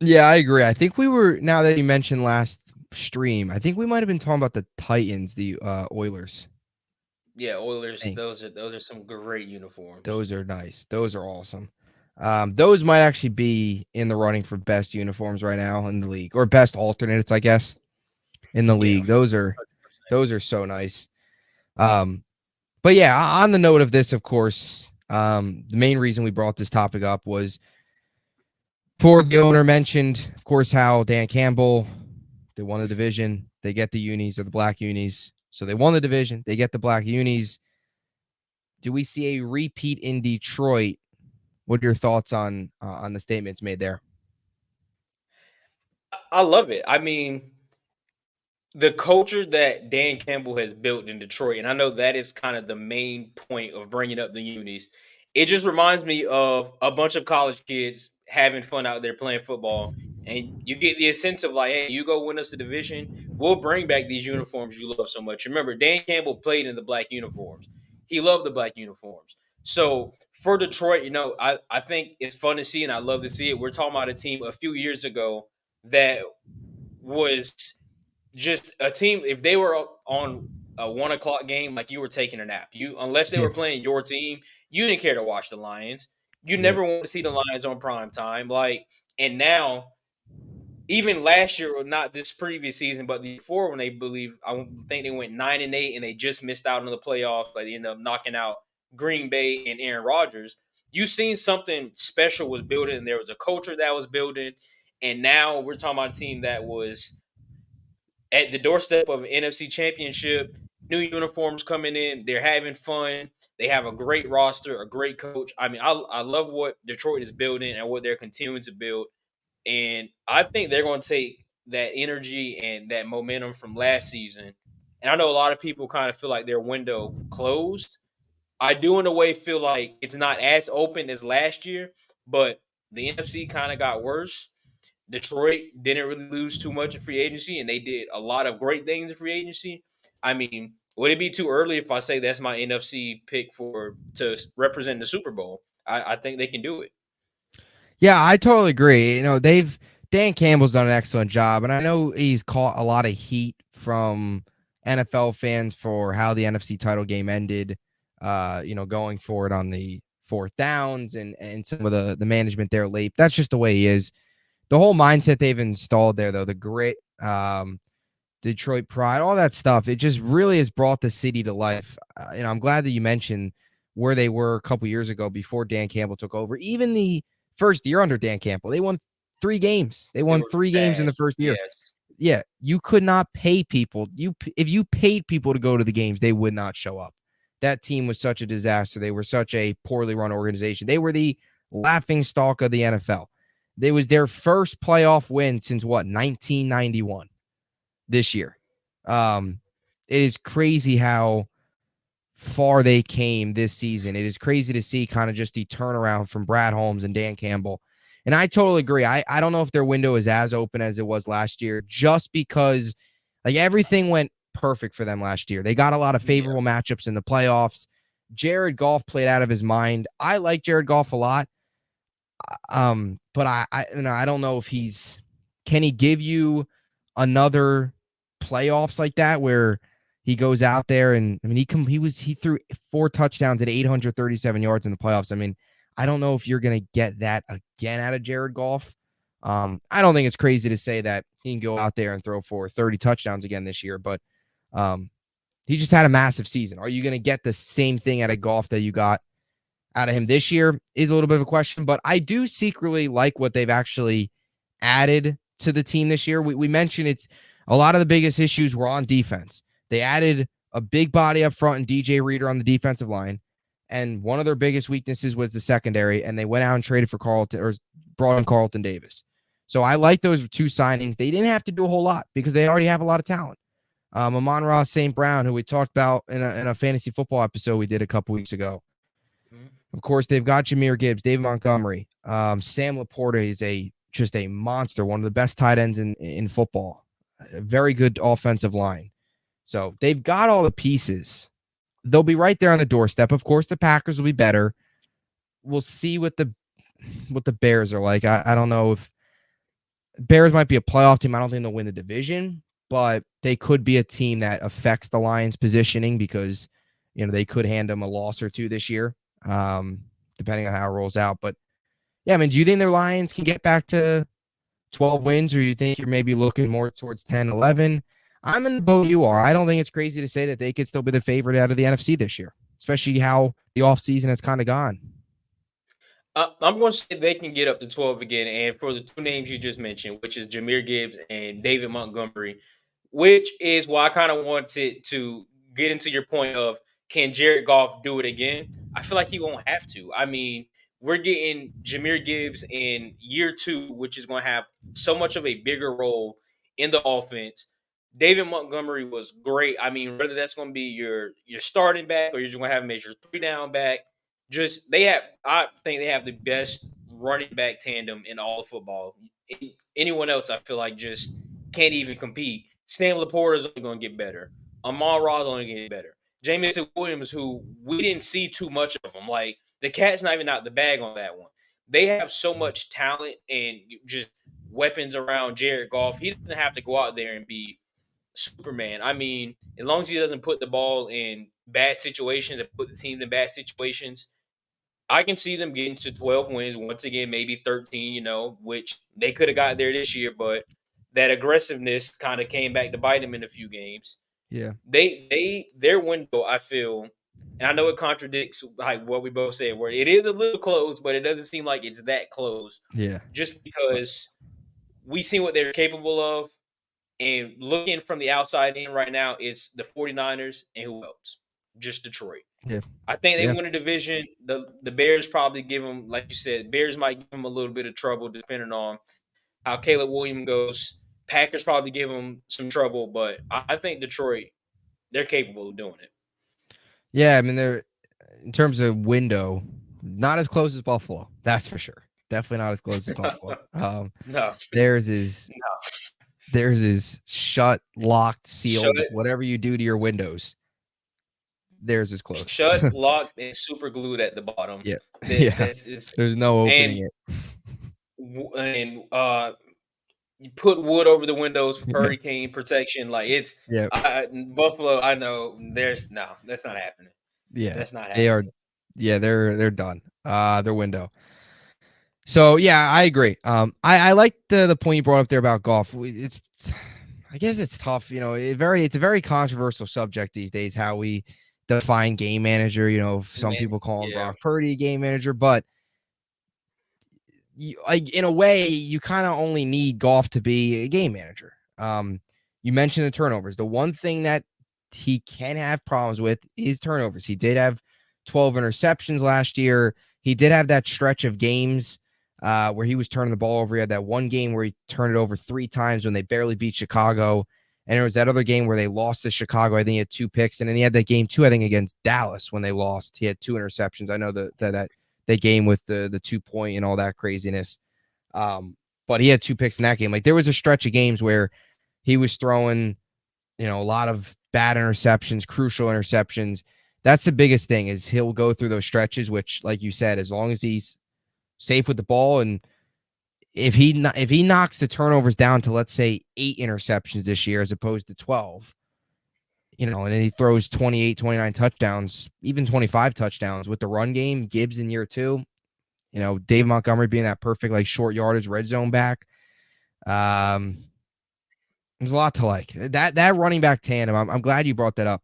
Yeah, I agree. I think we were now that you mentioned last stream, I think we might have been talking about the Titans, the Oilers. Yeah, I Oilers. think Those are some great uniforms. those are nice. Those are awesome. Those might actually be in the running for best uniforms right now in the league, or best alternates, I guess, in the Yeah, league. Those are so nice. Um, but yeah, on the note of this, of course, the main reason we brought this topic up was for the owner mentioned, of course, how Dan Campbell, they won the division, they get the unis or the black unis. So they won the division, they get the black unis. Do we see a repeat in Detroit? What are your thoughts on the statements made there? I love it. I mean, the culture that Dan Campbell has built in Detroit, and I know that is kind of the main point of bringing up the unis, It just reminds me of a bunch of college kids having fun out there playing football, and you get the incentive like, hey, you go win us the division, we'll bring back these uniforms you love so much. Remember, Dan Campbell played in the black uniforms. He loved the black uniforms. So for Detroit, I think it's fun to see, and I love to see it. We're talking about a team a few years ago that was just a team. If they were on a 1 o'clock game, like, you were taking a nap. Unless they Yeah. were playing your team, you didn't care to watch the Lions. You Yep. never want to see the Lions on prime time. Like, and now, even last year, or not this previous season, but the before, when I think they went 9-8, and they just missed out on the playoffs. But they ended up knocking out Green Bay and Aaron Rodgers. You seen something special was building, and there was a culture that was building. And now we're talking about a team that was at the doorstep of an NFC championship, new uniforms coming in, they're having fun. They have a great roster, a great coach. I mean, I love what Detroit is building and what they're continuing to build. And I think they're going to take that energy and that momentum from last season. And I know a lot of people kind of feel like their window closed. I do, in a way, feel like it's not as open as last year, but the NFC kind of got worse. Detroit didn't really lose too much in free agency, and they did a lot of great things in free agency. I mean, would it be too early if I say that's my NFC pick for to represent the Super Bowl? I think they can do it. Yeah, I totally agree. Dan Campbell's done an excellent job, and I know he's caught a lot of heat from NFL fans for how the NFC title game ended. Going for it on the fourth downs and some of the management there late. That's just the way he is. The whole mindset they've installed there, though, the grit, Detroit pride, all that stuff, it just really has brought the city to life. I'm glad that you mentioned where they were a couple years ago before Dan Campbell took over. Even the first year under Dan Campbell, they won 3 games. They They won were 3 games in bad. the first year. Yes. Yeah, you could not pay people. If you paid people to go to the games, they would not show up. That team was such a disaster. They were such a poorly run organization. They were the laughing stock of the NFL. They was their first playoff win since 1991 this year. Um, it is crazy how far they came this season. It is crazy to see kind of just the turnaround from Brad Holmes and Dan Campbell. And I totally agree. I don't know if their window is as open as it was last year, just because like everything went perfect for them last year. They got a lot of Yeah. favorable matchups in the playoffs. Jared Goff played out of his mind. I like Jared Goff a lot. But I don't know if can he give you another playoffs like that where he goes out there and I mean he threw 4 touchdowns at 837 yards in the playoffs. I mean, I don't know if you're gonna get that again out of Jared Goff. I don't think it's crazy to say that he can go out there and throw for 30 touchdowns again this year, but he just had a massive season. Are you gonna get the same thing out of Goff that you got out of him this year is a little bit of a question, but I do secretly like what they've actually added to the team this year. We mentioned it's a lot of the biggest issues were on defense. They added a big body up front and DJ Reader on the defensive line. And one of their biggest weaknesses was the secondary, and they went out and traded for Carlton or brought in Carlton Davis. So I like those 2 signings. They didn't have to do a whole lot because they already have a lot of talent. Amon-Ra St. Brown, who we talked about in a fantasy football episode we did a couple weeks ago. Mhm. Of course, they've got Jahmyr Gibbs, David Montgomery. Sam Laporta is just a monster, one of the best tight ends in football. A very good offensive line. So they've got all the pieces. They'll be right there on the doorstep. Of course, the Packers will be better. We'll see what the Bears are like. I don't know if Bears might be a playoff team. I don't think they'll win the division, but they could be a team that affects the Lions' positioning because they could hand them a loss or two this year, depending on how it rolls out. But yeah, I mean, do you think their Lions can get back to 12 wins, or you think you're maybe looking more towards 10, 11? I'm in the boat you are. I don't think it's crazy to say that they could still be the favorite out of the NFC this year, especially how the offseason has kind of gone. I'm going to say they can get up to 12 again. And for the two names you just mentioned, which is Jahmyr Gibbs and David Montgomery, which is why I kind of wanted to get into your point of, can Jared Goff do it again? I feel like he won't have to. I mean, we're getting Jahmyr Gibbs in year 2, which is going to have so much of a bigger role in the offense. David Montgomery was great. I mean, whether that's going to be your starting back or you're just going to have him as your 3-down back, I think they have the best running back tandem in all of football. Anyone else, I feel like, just can't even compete. Sam Laporta is only going to get better. Amon Ra is only going to get better. Jamison Williams, who we didn't see too much of him, like the cat's not even out the bag on that one. They have so much talent and just weapons around Jared Goff. He doesn't have to go out there and be Superman. I mean, as long as he doesn't put the ball in bad situations and put the team in bad situations, I can see them getting to 12 wins once again, maybe 13, which they could have got there this year, but that aggressiveness kind of came back to bite them in a few games. Yeah. Their window, I feel, and I know it contradicts like what we both said, where it is a little close, but it doesn't seem like it's that close. Yeah. Just because we see what they're capable of, and looking from the outside in right now, it's the 49ers and who else? Just Detroit. Yeah. I think they Yeah. win a division. The Bears probably give them, like you said, Bears might give them a little bit of trouble depending on how Caleb Williams goes. Packers probably give them some trouble, but I think Detroit, they're capable of doing it. Yeah. I mean, they're in terms of window, not as close as Buffalo. That's for sure. Definitely not as close as Buffalo. No, Theirs is no. theirs is shut, locked, Shut, sealed. Whatever you do to your windows, theirs is closed. shut, locked, and super glued at the bottom. Yeah. That Yeah. that's is There's no and opening it. and you put wood over the windows for Yeah. hurricane protection. Like it's Yeah. Buffalo. I know that's not happening. Yeah. That's not They are. happening. Yeah. They're done. Their window. So yeah, I agree. I like the point you brought up there about golf. I guess it's tough. It's a very controversial subject these days. How we define game manager. Some Man, people call him yeah, Brock Purdy a game manager, but like in a way, you kind of only need Goff to be a game manager. You mentioned the turnovers. The one thing that he can have problems with is turnovers. He did have 12 interceptions last year. He did have that stretch of games where he was turning the ball over. He had that one game where he turned it over 3 times when they barely beat Chicago. And there was that other game where they lost to Chicago. I think he had 2 picks. And then he had that game too, I think, against Dallas when they lost. He had 2 interceptions. I know that game with the 2-point and all that craziness. But he had 2 picks in that game. Like there was a stretch of games where he was throwing, a lot of bad interceptions, crucial interceptions. That's the biggest thing is he'll go through those stretches, which, like you said, as long as he's safe with the ball, and if he knocks the turnovers down to, let's say, 8 interceptions this year as opposed to 12, and then he throws 28, 29 touchdowns, even 25 touchdowns with the run game, Gibbs in year 2, Dave Montgomery being that perfect, like, short yardage red zone back. There's a lot to like. That running back tandem, I'm glad you brought that up.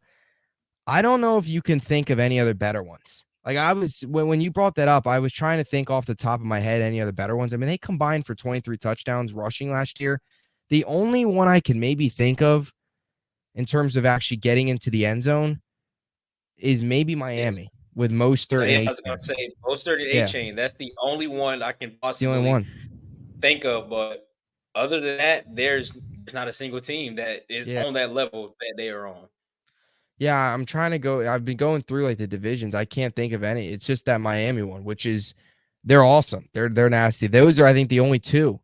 I don't know if you can think of any other better ones. Like I was when you brought that up, I was trying to think off the top of my head any other better ones. I mean, they combined for 23 touchdowns rushing last year. The only one I can maybe think of in terms of actually getting into the end zone is maybe is Miami with Mostert and yeah. I was gonna Achane. say Mostert and A Yeah, Chain. That's the only one I can it's the only possibly one. think of. But other than that, there's not a single team that is Yeah. on that level that they are on. Yeah, I'm trying to go. I've been going through like the divisions. I can't think of any. It's just that Miami one, which is they're awesome. They're nasty. Those are, I think, the only two.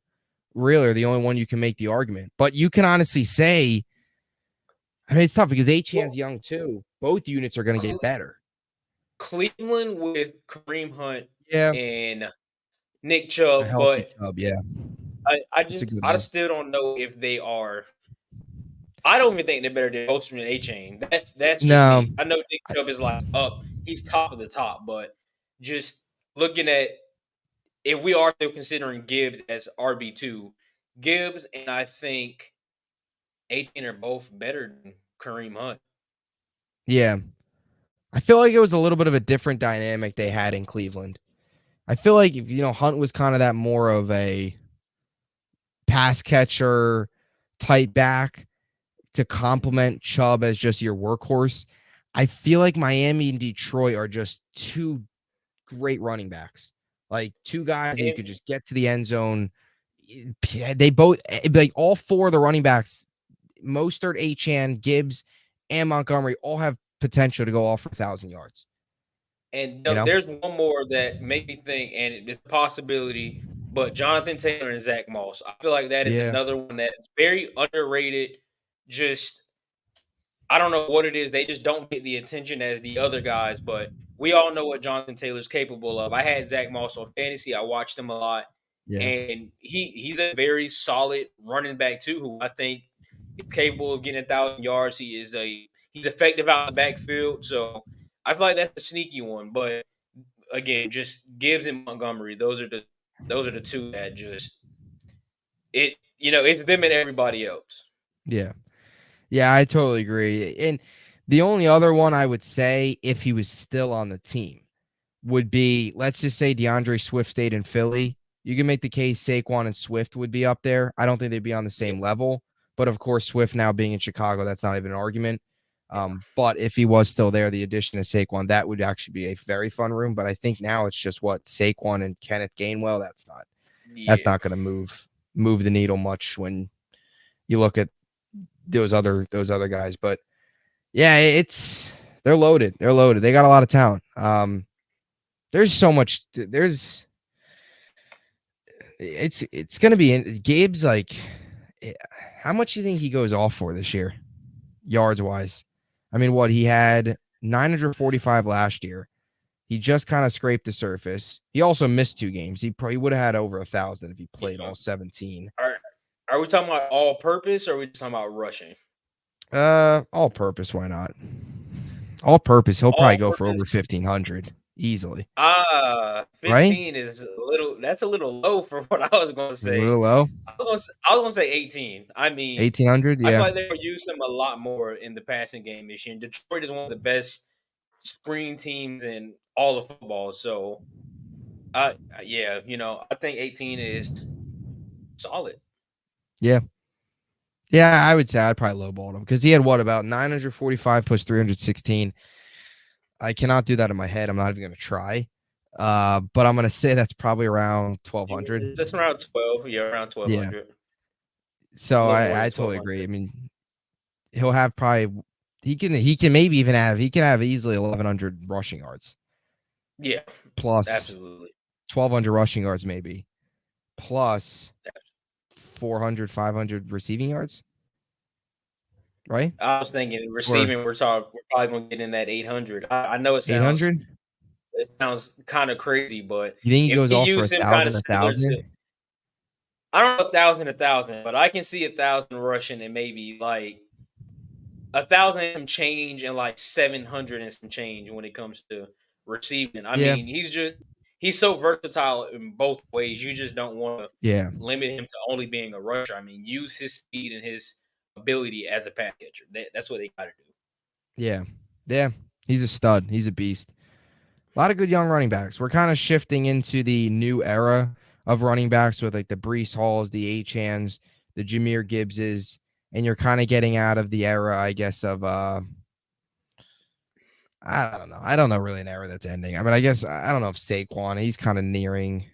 Really, are the only one you can make the argument. But you can honestly say, I mean, it's tough because Achan's Well, young too. Both units are going to get better. Cleveland with Kareem Hunt Yeah, and Nick a Chubb, healthy but Chubb. Yeah, it's a good I one. still don't know if they are. I don't even think they're better than Mostert and A Chain. That's just No, me. I know Nick Chubb is like up. He's top of the top, but just looking at if we are still considering Gibbs as RB2, Gibbs and I think 18 are both better than Kareem Hunt. yeah. I feel like it was a little bit of a different dynamic they had in Cleveland. I feel like Hunt was kind of that more of a pass catcher type back to complement Chubb as just your workhorse. I feel like Miami and Detroit are just 2 great running backs. Like 2 guys that you And could just get to the end zone. They both, like, all 4 of the running backs, Mostert, Achane, Gibbs, and Montgomery, all have potential to go off for 1,000 yards. And You know? there's one more that made me think, and it's a possibility, but Jonathan Taylor and Zach Moss. I feel like that is Yeah. another one that's very underrated. Just I don't know what it is. They just don't get the attention as the other guys, but we all know what Jonathan Taylor's capable of. I had Zach Moss on fantasy. I watched him a lot, Yeah. and he's a very solid running back too, who I think is capable of getting 1,000 yards. He's effective out of the backfield, so I feel like that's a sneaky one. But again, just Gibbs and Montgomery. Those are the two that just it's them and everybody else. Yeah. Yeah, I totally agree. And the only other one I would say, if he was still on the team, would be, let's just say DeAndre Swift stayed in Philly. You can make the case Saquon and Swift would be up there. I don't think they'd be on the Yeah, same level, but of course, Swift now being in Chicago, that's not even an argument. yeah, But if he was still there, the addition of Saquon, that would actually be a very fun room. But I think now it's just what Saquon and Kenneth Gainwell. That's yeah. not going to move the needle much when you look at those other guys. But yeah, they're loaded. They're loaded. They got a lot of talent. There's so much. It's gonna be in Gabe's like. How much do you think he goes off for this year, yards wise? I mean, what he had 945 last year. He just kind of scraped the surface. He also missed 2 games. He probably would have had over 1,000 if he played Yeah. all 17. Are we talking about all purpose or are we just talking about rushing? All purpose. Why not? All purpose. He'll probably All go for over purpose. 1,500 easily. Right? 15 is that's a little low for what I was gonna A say. little low. I was gonna say 18. I mean, 1,800. I feel Yeah. like they will use him a lot more in the passing game this year. And Detroit is one of the best screen teams in all of football. So yeah, I think 18 is solid. Yeah. Yeah, I would say I'd probably lowball him because he had what, about 945 plus 316. I cannot do that in my head. I'm not even going to try. But I'm going to say that's probably around Yeah, 1,200. that's around 12. Yeah, around Yeah. 1,200. A So little more I than totally agree. 1,200. I mean, he'll have probably he can maybe even have he can have easily 1,100 rushing yards Yeah, plus absolutely. 1,200 rushing yards maybe plus 400 500 receiving yards, right? I was thinking Or receiving, we're probably gonna get in that 800. I know it sounds 800? it sounds kind of crazy, but You think he if goes we off for use him kind of 1,000 similar to 1,000? I don't know 1,000, but I can see 1,000 rushing and maybe like 1,000 and some change and like 700 and some change when it comes to receiving. I Yeah. mean, he's so versatile in both ways. You just don't want to Yeah. limit him to only being a rusher. I mean, use his speed and his ability as a pass catcher. That's what they got to do. Yeah. Yeah. He's a stud. He's a beast. A lot of good young running backs. We're kind of shifting into the new era of running backs with like the Brees Halls, the Achans, the Jameer Gibbses, and you're kind of getting out of the era, I guess, of I don't know. I don't know really an era that's ending. I mean, I guess I don't know if Saquon, he's kind of nearing.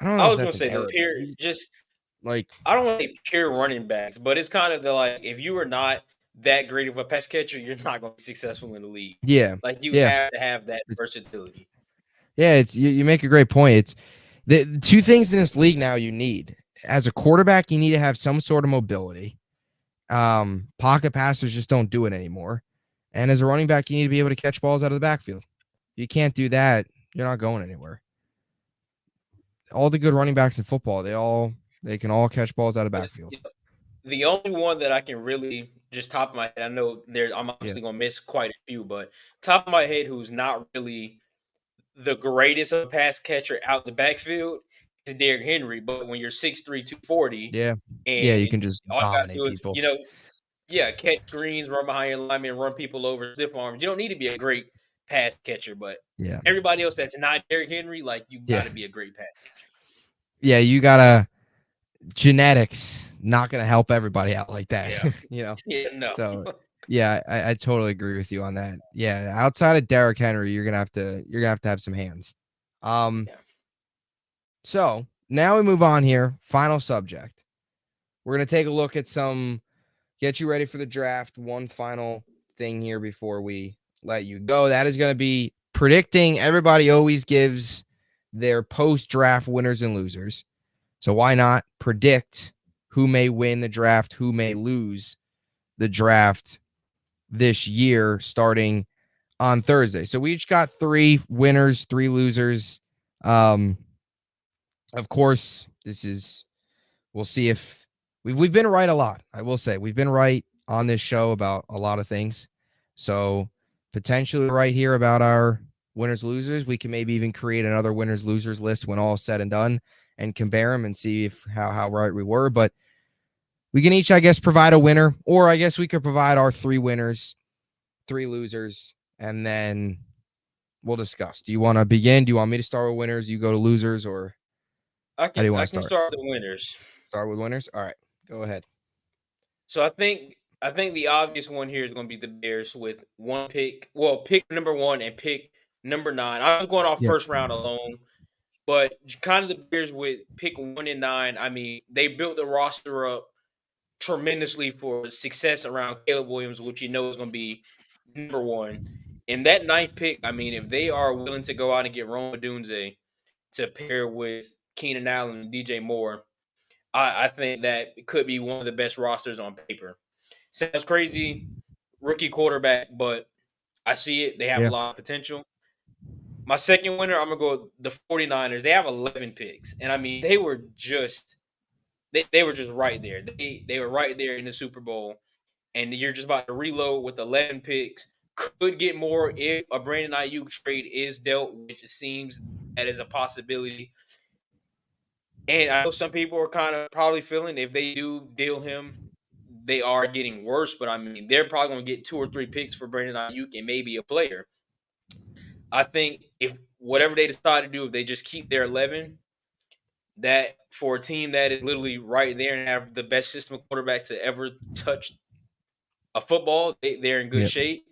I don't know I if was gonna that's an say the era though. pure He's just like, I don't want to say pure running backs, but it's kind of the like if you are not that great of a pass catcher, you're not going to be successful in the league. yeah, Like you yeah, have to have that it's, versatility. yeah. It's you make a great point. It's the two things in this league now you need as a quarterback. You need to have some sort of mobility. Pocket passers just don't do it anymore. And as a running back, you need to be able to catch balls out of the backfield. If you can't do that, you're not going anywhere. All the good running backs in football, they can all catch balls out of backfield. The only one that I can really just top of my head, I know I'm Yeah. obviously gonna miss quite a few, but top of my head, who's not really the greatest of a pass catcher out the backfield is Derrick Henry. But when you're 6'3", 240, Yeah. Yeah, you and can just all you gotta dominate do is, people. yeah, catch screens, run behind your lineman, run people over, stiff arms. You don't need to be a great pass catcher, but Yeah. everybody else that's not Derrick Henry, like you Yeah. gotta be a great pass catcher. Yeah, you gotta genetics not gonna help everybody out like that. Yeah. you know. Yeah, no. So yeah, I totally agree with you on that. Yeah, outside of Derrick Henry, you're gonna have to have some hands. Um, Yeah. so now we move on here. Final subject. We're gonna take a look at some get you ready for the draft. One final thing here before we let you go. That is gonna be predicting, everybody always gives their post-draft winners and losers. So why not predict who may win the draft, who may lose the draft this year starting on Thursday. So we each got 3 winners, 3 losers. Of course, we'll see if we've been right a lot. I will say we've been right on this show about a lot of things. So potentially right here about our winners losers. We can maybe even create another winners losers list when all is said and done and compare them and see if how right we were. But we can each, I guess, provide a winner, or I guess we could provide our 3 winners, 3 losers, and then we'll discuss. Do you want to begin? Do you want me to start with winners? You go to losers, or I how do you can want I to can start? start the winners. Start with winners? All right. Go ahead. So I think the obvious one here is going to be the Bears with one pick. Well, pick number 1 and pick number 9. I was going off Yep. first round alone, but kind of the Bears with pick 1 and 9. I mean, they built the roster up tremendously for success around Caleb Williams, which you know is going to be number 1. And that ninth pick, I mean, if they are willing to go out and get Rome Odunze to pair with Keenan Allen and DJ Moore, I think that it could be one of the best rosters on paper. Sounds crazy, rookie quarterback, but I see it. They have a Yeah. lot of potential. My second winner, I'm going to go with the 49ers. They have 11 picks. And I mean, they were just right there. They were right there in the Super Bowl. And you're just about to reload with 11 picks. Could get more if a Brandon Ayuk trade is dealt, which it seems that is a possibility. And I know some people are kind of probably feeling if they do deal him, they are getting worse. But I mean, they're probably going to get 2 or 3 picks for Brandon Ayuk and maybe a player. I think if whatever they decide to do, if they just keep their 11, that for a team that is literally right there and have the best system quarterback to ever touch a football, they're in good Yep. shape.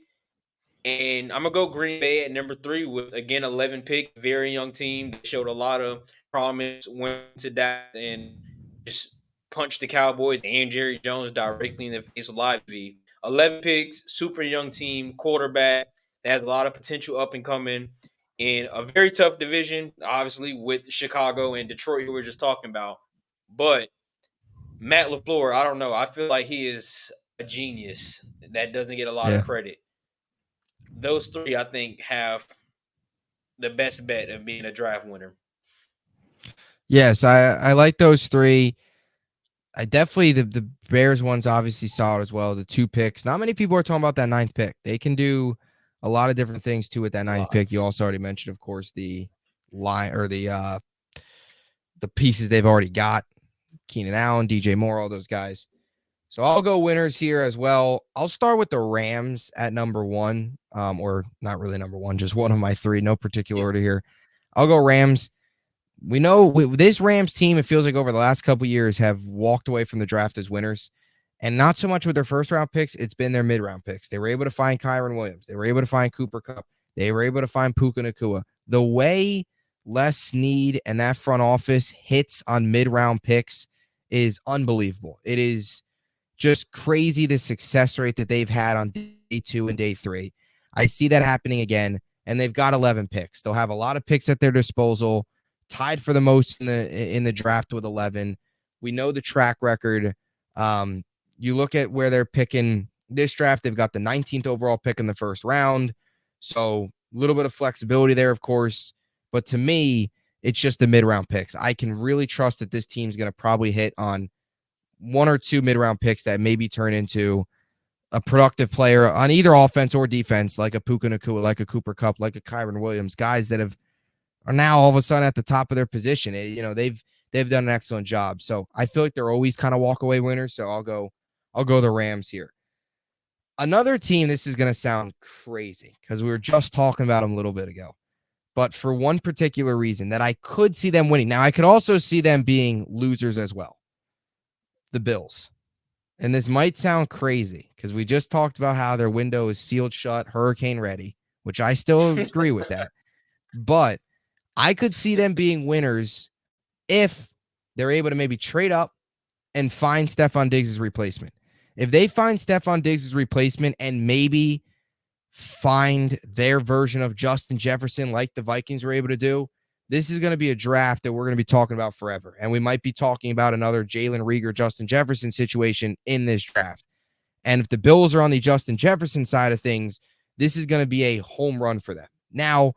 And I'm gonna go Green Bay at number 3 with again 11 pick, very young team. They showed a lot of promise, went to Dallas and just punched the Cowboys and Jerry Jones directly in the face live. 11 picks, super young team, quarterback that has a lot of potential up and coming in a very tough division, obviously with Chicago and Detroit, who we are just talking about. But Matt LaFleur, I don't know. I feel like he is a genius that doesn't get a lot of Yeah. credit. Those 3, I think, have the best bet of being a draft winner. Yes, I like those 3. I definitely the Bears one's obviously solid as well. The 2 picks. Not many people are talking about that 9th pick. They can do a lot of different things too with that 9th pick. You Lots. also already mentioned, of course, the line or the pieces they've already got. Keenan Allen, DJ Moore, all those guys. So I'll go winners here as well. I'll start with the Rams at number 1, or not really number 1, just one of my 3, no particular Yeah. order here. I'll go Rams. We know with this Rams team, it feels like over the last couple years have walked away from the draft as winners, and not so much with their first round picks. It's been their mid round picks. They were able to find Kyron Williams. They were able to find Cooper Kupp. They were able to find Puka Nacua. The way Les Snead and that front office hits on mid round picks is unbelievable. It is just crazy the success rate that they've had on day 2 and day 3. I see that happening again, and they've got 11 picks. They'll have a lot of picks at their disposal, tied for the most in the draft with 11. We know the track record. You look at where they're picking this draft, they've got the 19th overall pick in the first round. So a little bit of flexibility there, of course. But to me, it's just the mid-round picks. I can really trust that this team's going to probably hit on 1 or 2 mid-round picks that maybe turn into a productive player on either offense or defense, like a Puka Nacua, like a Cooper Kupp, like a Kyron Williams, guys that are now all of a sudden at the top of their position. They've done an excellent job. So I feel like they're always kind of walk away winners. So I'll go the Rams here. Another team, this is going to sound crazy because we were just talking about them a little bit ago, but for one particular reason that I could see them winning. Now I could also see them being losers as well. The Bills. And this might sound crazy because we just talked about how their window is sealed shut, hurricane ready, which I still agree with that. But I could see them being winners if they're able to maybe trade up and find Stephon Diggs' replacement. If they find Stephon Diggs' replacement and maybe find their version of Justin Jefferson like the Vikings were able to do, this is going to be a draft that we're going to be talking about forever. And we might be talking about another Jalen Reagor, Justin Jefferson situation in this draft. And if the Bills are on the Justin Jefferson side of things, this is going to be a home run for them. Now,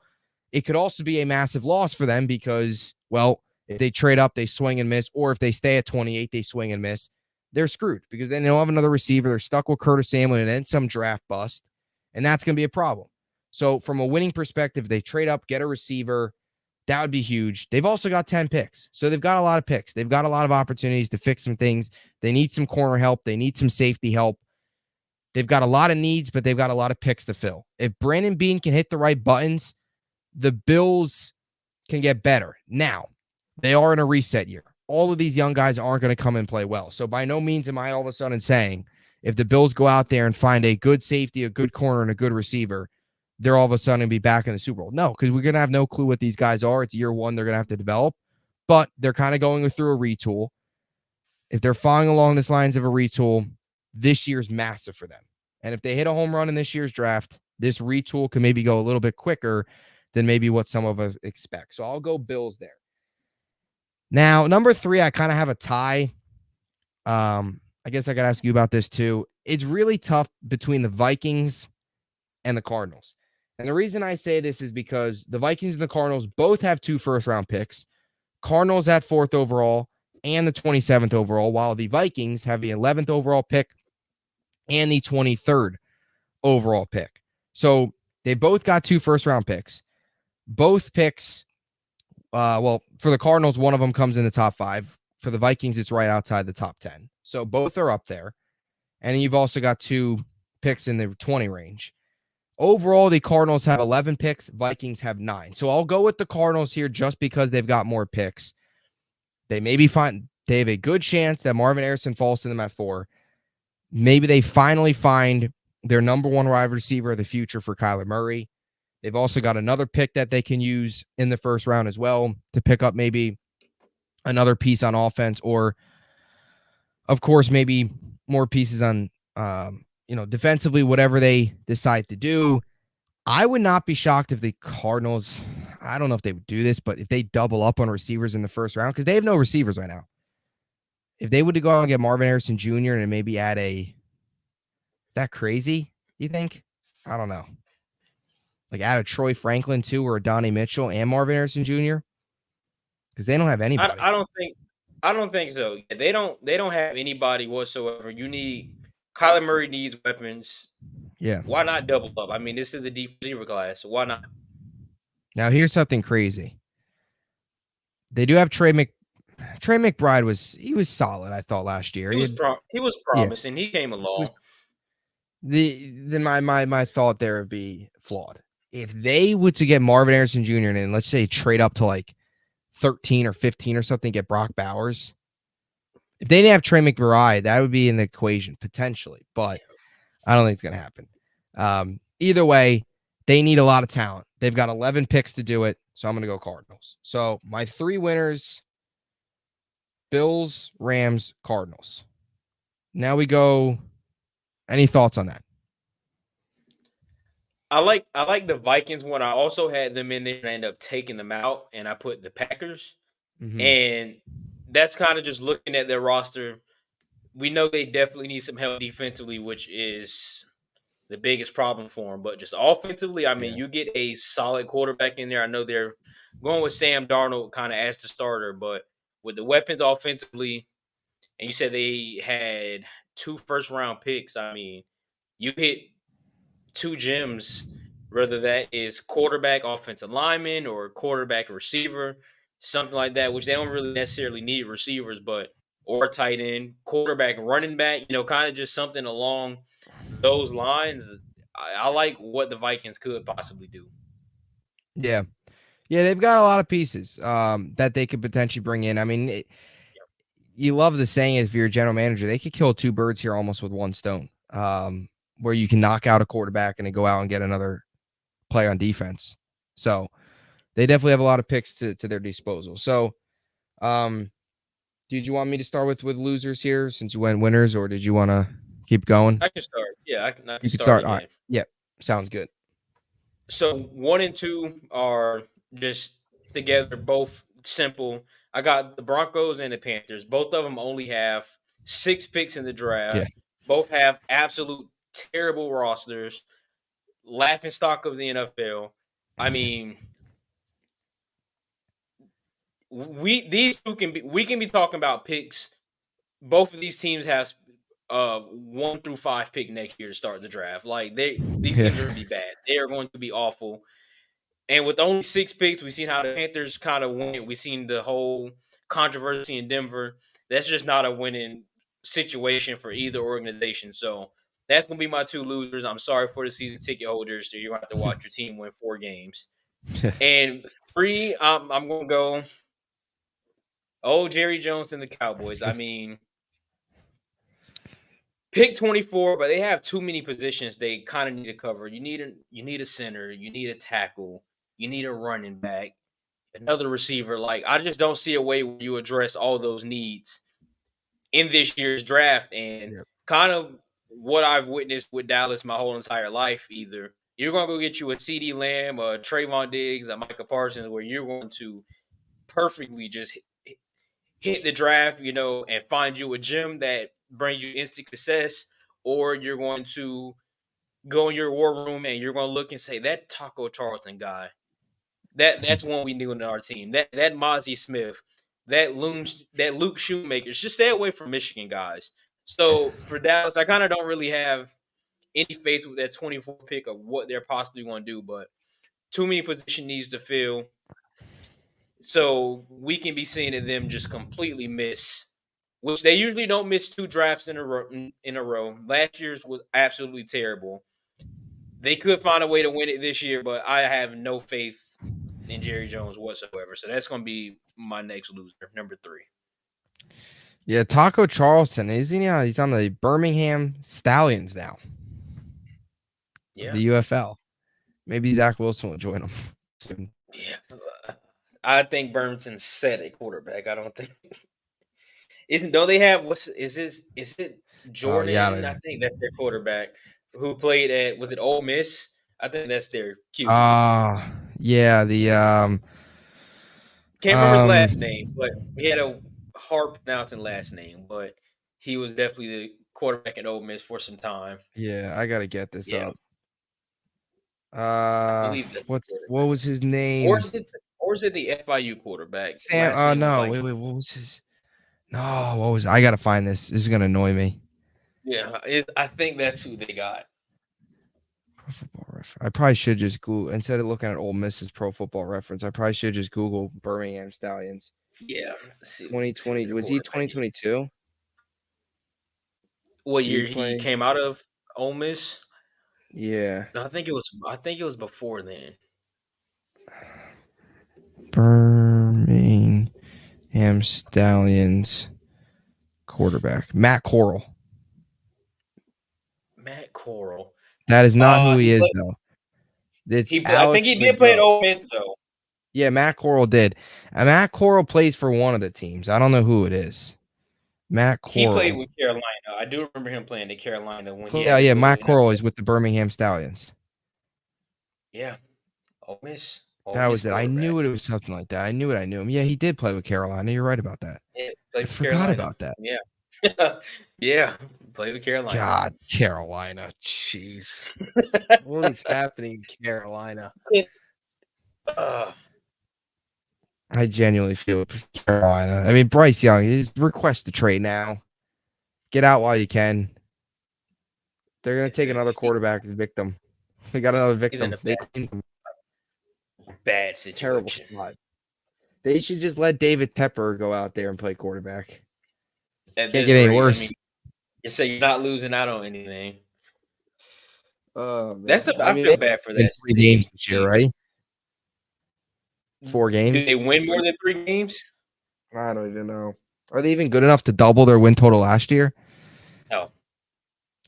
it could also be a massive loss for them because, well, if they trade up, they swing and miss, or if they stay at 28, they swing and miss. They're screwed because then they don't have another receiver. They're stuck with Curtis Samuel and then some draft bust, and that's going to be a problem. So from a winning perspective, they trade up, get a receiver. That would be huge. They've also got 10 picks. So they've got a lot of picks. They've got a lot of opportunities to fix some things. They need some corner help. They need some safety help. They've got a lot of needs, but they've got a lot of picks to fill. If Brandon Beane can hit the right buttons, the Bills can get better. Now, they are in a reset year. All of these young guys aren't going to come and play well. So by no means am I all of a sudden saying if the Bills go out there and find a good safety, a good corner, and a good receiver, they're all of a sudden going to be back in the Super Bowl. No, because we're going to have no clue what these guys are. It's year one. They're going to have to develop. But they're kind of going through a retool. If they're following along this lines of a retool, this year's massive for them. And if they hit a home run in this year's draft, this retool can maybe go a little bit quicker than maybe what some of us expect. So I'll go Bills there. Now, number 3, I kind of have a tie. I guess I got to ask you about this too. It's really tough between the Vikings and the Cardinals. And the reason I say this is because the Vikings and the Cardinals both have 2 first-round picks. Cardinals at 4th overall and the 27th overall, while the Vikings have the 11th overall pick and the 23rd overall pick. So they both got 2 first-round picks. Both picks, well, for the Cardinals, one of them comes in the top 5. For the Vikings, it's right outside the top 10. So both are up there. And you've also got 2 picks in the 20 range. Overall, the Cardinals have 11 picks. Vikings have 9. So I'll go with the Cardinals here just because they've got more picks. They have a good chance that Marvin Harrison falls to them at 4. Maybe they finally find their number 1 wide receiver of the future for Kyler Murray. They've also got another pick that they can use in the first round as well to pick up maybe another piece on offense, or, of course, maybe more pieces on, defensively, whatever they decide to do. I would not be shocked if the Cardinals, I don't know if they would do this, but if they double up on receivers in the first round, because they have no receivers right now. If they would to go out and get Marvin Harrison Jr. and maybe add is that crazy, you think? I don't know. Like add a Troy Franklin too, or a Donnie Mitchell and Marvin Harrison Jr. Because they don't have anybody. I don't think so. They don't have anybody whatsoever. Kyler Murray needs weapons. Yeah. Why not double up? I mean, this is a deep receiver class, so why not? Now here's something crazy. They do have Trey McBride was solid, I thought, last year. He was promising. Yeah. He came along. My thought there would be flawed. If they were to get Marvin Harrison Jr. and let's say trade up to like 13 or 15 or something, get Brock Bowers. If they didn't have Trey McBride, that would be in the equation potentially, but I don't think it's going to happen. Either way, they need a lot of talent. They've got 11 picks to do it, so I'm going to go Cardinals. So my 3 winners, Bills, Rams, Cardinals. Now we go. Any thoughts on that? I like the Vikings one. I also had them in there and I ended up taking them out, and I put the Packers. Mm-hmm. And that's kind of just looking at their roster. We know they definitely need some help defensively, which is the biggest problem for them. But just offensively, I mean, you get a solid quarterback in there. I know they're going with Sam Darnold kind of as the starter, but with the weapons offensively, and you said they had 2 first-round picks. I mean, you hit 2 gems, whether that is quarterback, offensive lineman, or quarterback, receiver, something like that, which they don't really necessarily need receivers, but or tight end, quarterback, running back, kind of just something along those lines. I like what the Vikings could possibly do. Yeah. Yeah, they've got a lot of pieces that they could potentially bring in. I mean, you love the saying, if you're a general manager, they could kill 2 birds here almost with 1 stone, where you can knock out a quarterback and then go out and get another player on defense. So they definitely have a lot of picks to their disposal. So did you want me to start with losers here since you went winners, or did you want to keep going? I can start. Yeah, I can you can start. All right. Yeah. Sounds good. So 1 and 2 are just together, both simple. I got the Broncos and the Panthers. Both of them only have 6 picks in the Yeah. draft. Both have absolute terrible rosters, laughing stock of the NFL. I mean, these two can be we can be talking about picks. Both of these teams have 1 through 5 pick next year to start the draft. Like these Yeah. teams are going to be bad. They are going to be awful. And with only 6 picks, we've seen how the Panthers kind of went. We've seen the whole controversy in Denver. That's just not a winning situation for either organization. So that's gonna be my 2 losers. I'm sorry for the season ticket holders. So you're gonna have to watch your team win 4 games. And 3, I'm gonna go. Oh, Jerry Jones and the Cowboys. I mean, pick 24, but they have too many positions they kind of need to cover. You need a center, you need a tackle, you need a running back, another receiver. Like I just don't see a way where you address all those needs in this year's draft. And Yeah. kind of what I've witnessed with Dallas my whole entire life, either you're gonna go get you a CD Lamb, a Trayvon Diggs, a Micah Parsons, where you're going to perfectly just hit the draft, and find you a gym that brings you instant success, or you're going to go in your war room and you're going to look and say that Taco Charlton guy, that's one we knew in our team. That Mozzie Smith, that Luke Shoemakers. Just stay away from Michigan guys. So for Dallas, I kind of don't really have any faith with that 24th pick of what they're possibly going to do, but too many position needs to fill. So we can be seeing them just completely miss, which they usually don't miss 2 drafts in a row. In a row, last year's was absolutely terrible. They could find a way to win it this year, but I have no faith in Jerry Jones whatsoever. So that's going to be my next loser, number 3. Yeah, Taco Charleston, isn't he? He's on the Birmingham Stallions now of Yeah, the UFL. Maybe Zach Wilson will join them soon. yeah. I think Burnson's set at quarterback. I don't think isn't don't they have what's is it Oh yeah, I don't Jordan? I even. think that's their quarterback who played at was it Ole Miss? I think that's their QB. Yeah, the Can't remember his last name, um but he had a hard pronouncing last name, but he was definitely the quarterback at Ole Miss for some time. yeah, I gotta get this Yeah, up. I believe that's the What quarterback. was his Or name? is it or is it the FIU quarterback? Sam. Last name was No, like wait, what was his? No, what was? I gotta find this. This is gonna annoy me. yeah, I think that's who they got. Pro Football Reference. I probably should just Google instead of looking at Ole Miss's Pro Football Reference. I probably should just Google Birmingham Stallions. Yeah, let's see what 2020 their was he quarterback is. 2022? What Did he year he play? came out of Ole Miss? Yeah, No, I think it was before then. Birmingham Stallions quarterback Matt Corral. Matt Corral. That is not who he He is played. though. It's I think Alex he did play at McGill. Ole Miss though. Yeah, Matt Corral did. And Matt Corral plays for one of the teams. I don't know who it is. Matt He played Corral. with Carolina. I do remember him playing at Carolina when he Yeah, had to yeah. move. Matt And Corral is with the Birmingham Stallions. yeah, Ole That Miss was it. I quarterback. knew it was something like that. I knew it. I knew him. Yeah, he did play with Carolina. You're right about that. Yeah, I played for forgot Carolina. about that. Yeah, yeah, played with Carolina. God, Carolina. Jeez. What is happening in Carolina? uh, I genuinely feel Carolina. I mean, Bryce Young, his request to trade now. Get out while you can. They're gonna take another quarterback victim. We got another he's in victim. a They named him. bad Terrible situation. spot. They should just let David Tepper go out there and play quarterback. At Can't this get any rate, I mean, worse. you say you're not losing out on anything. Oh man. I I mean, feel they bad for in that 3 games this year, team. right? 4 Do games. they win more 3. than 3 games? I don't even know. Are they even good enough to double their win total last year? No,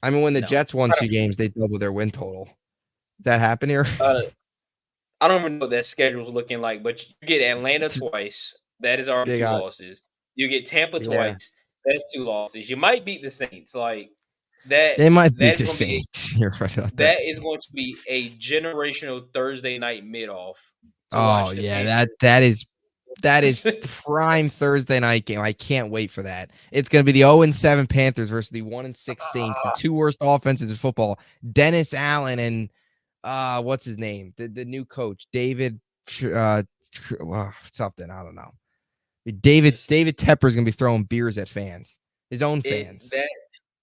I mean, when the no. Jets won 2 games, they doubled their win total. That happened here? Uh, I don't even know what that schedule's looking like, but you get Atlanta It's- twice. That is already they 2 got losses. You get Tampa yeah. twice. That's 2 losses. You might beat the Saints. Like That They might beat that is the going to be Saints. You're right about that. that is going to be a generational Thursday night mid off to Oh watch the yeah, Panthers. that is prime Thursday night game. I can't wait for that. It's going to be the 0-7 Panthers versus the 1-6 Saints, the two worst offenses in football. Dennis Allen and what's his name? The new coach, David something, I don't know. Just David Tepper's going to be throwing beers at fans, his own it fans.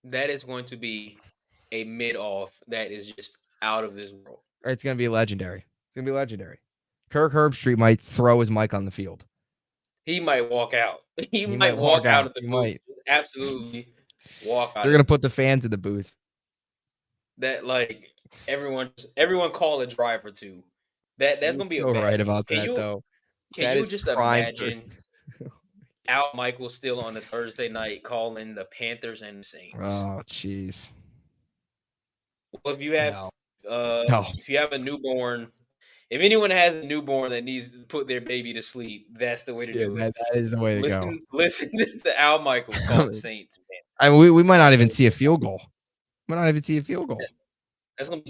that is going to be a mid off that is just out of this world. It's going to be legendary. It's going to be legendary. Kirk Herbstreit might throw his mic on the field. He might walk out. He He might might walk walk out out. of the He booth. might. Absolutely walk out They're of going to the put the booth. fans in the booth. That like everyone call a driver to. That's You're gonna be a so bad right game. about that, though. Can That you is just prime Thursday. imagine Al Michaels still on the Thursday night calling the Panthers and the Saints? Oh, jeez. Well, if you have No. No. if you have a newborn, if anyone has a newborn that needs to put their baby to sleep, that's the way to Yeah, do it. that is the way to go. Listen to Al Michaels call the Saints, man. I mean, we might not That's even gonna see a field goal. Might not even see a field goal. be We'd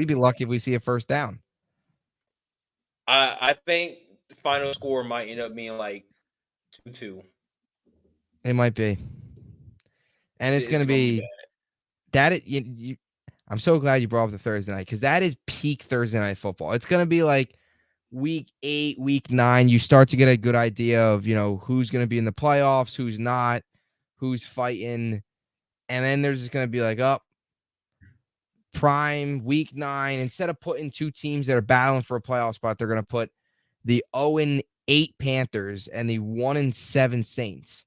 be generational. lucky if we see a first down. I think the final score might end up being like 2-2. It might be. And it's going It's to gonna be bad. be that. I'm so glad you brought up the Thursday night because that is peak Thursday night football. It's going to be like week 8, week 9. You start to get a good idea of, who's going to be in the playoffs, who's not, who's fighting. And then there's just going to be like, prime week 9. Instead of putting two teams that are battling for a playoff spot, they're going to put the 0-8 Panthers and the 1-7 Saints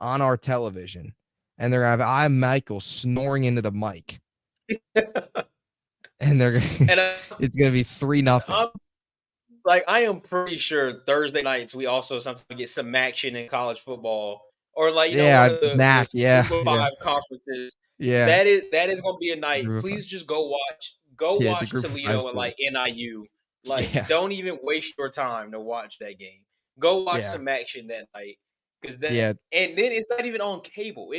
on our television. And they're going to have Michael snoring into the mic. And And it's going to be 3-0. I am pretty sure Thursday nights we also sometimes get some action in college football, or one Yeah, of the Knack. Yeah, Group of yeah, 5 conferences. yeah. That is going to be a night. Group of five. Please just go Yeah, the watch group of 5 Toledo and schools. NIU. Yeah, Don't even waste your time to watch that game. Go watch yeah, some action that night, because yeah, and then it's not even on cable.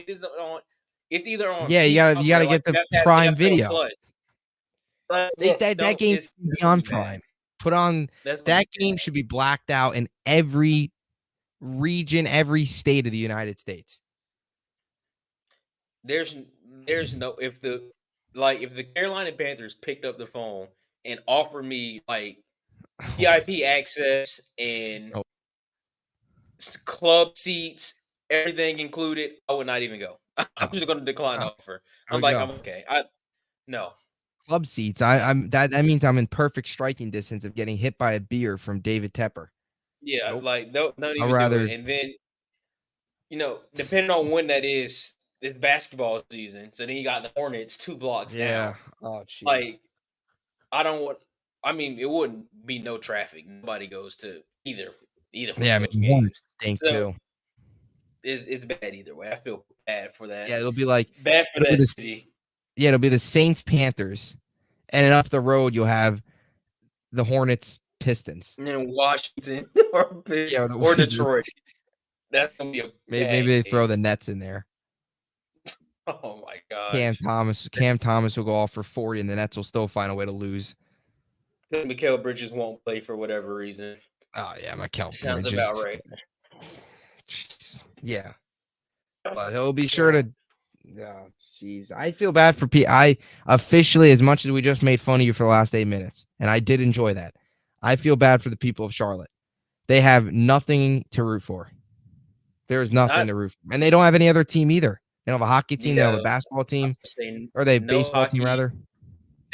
It's either on yeah. You Peacock gotta or get you the have to have Prime NFL Video. Plus. Yes, That don't. game should That's be gonna on be bad. Prime. Put on That's gonna be that bad. game should be blacked out in every region, every state of the United States. There's there's no if the Carolina Panthers picked up the phone and offered me VIP access and Oh, club seats, everything included, I would not even go. I'm oh, just going to decline the oh, offer. I would go. I'm okay. I no. Club seats. I, I'm that means I'm in perfect striking distance of getting hit by a beer from David Tepper. yeah, Nope. don't I'd even do it. rather. And then depending on when that is, it's basketball season. So then you got the Hornets 2 blocks Yeah. down. Oh, jeez. Like I don't want. I mean, it wouldn't be no traffic. Nobody goes to either one Yeah, of I those mean, one games. stink So too. it's bad either way. I feel bad for that. Yeah, it'll be like Bad for it'll be that this. city. Yeah, it'll be the Saints Panthers, and then up the road you'll have the Hornets Pistons. And then Washington Yeah, the or Wizards. Detroit. That's gonna be a Maybe bad they game. throw the Nets in there. Oh my Cam gosh. Thomas will go off for 40, and the Nets will still find a way to lose. Mikal Bridges won't play for whatever reason. Oh yeah, Mikal Sounds about Bridges. right. Jeez. Yeah, but he'll be sure to. Oh, jeez, I feel bad for P. I officially, as much as we just made fun of you for the last 8 minutes, and I did enjoy that. I feel bad for the people of Charlotte. They have nothing to root for. There is nothing to root for, and they don't have any other team either. They don't have a hockey team. They don't have a basketball team, or they no baseball team hockey. rather.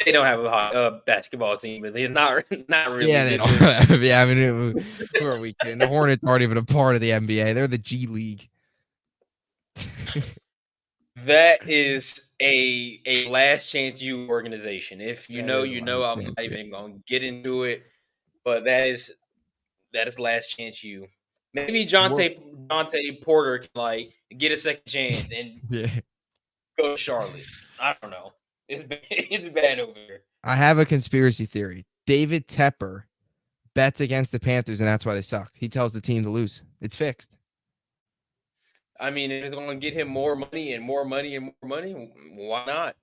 They don't have a basketball team, but they're not really. Yeah, they They're don't. just Yeah, I mean, who are we kidding? The Hornets aren't even a part of the NBA. They're the G League. that is a last chance you organization. If you That know, is you know. last I'm chance. not Yeah. even gonna get into it, but that is last chance you. Maybe Jonte Porter can get a second chance and Yeah. go to Charlotte. I don't know. It's bad, it's bad over here. I have a conspiracy theory. David Tepper bets against the Panthers, and that's why they suck. He tells the team to lose. It's fixed. I mean, if it's going to get him more money and more money and more money, why not?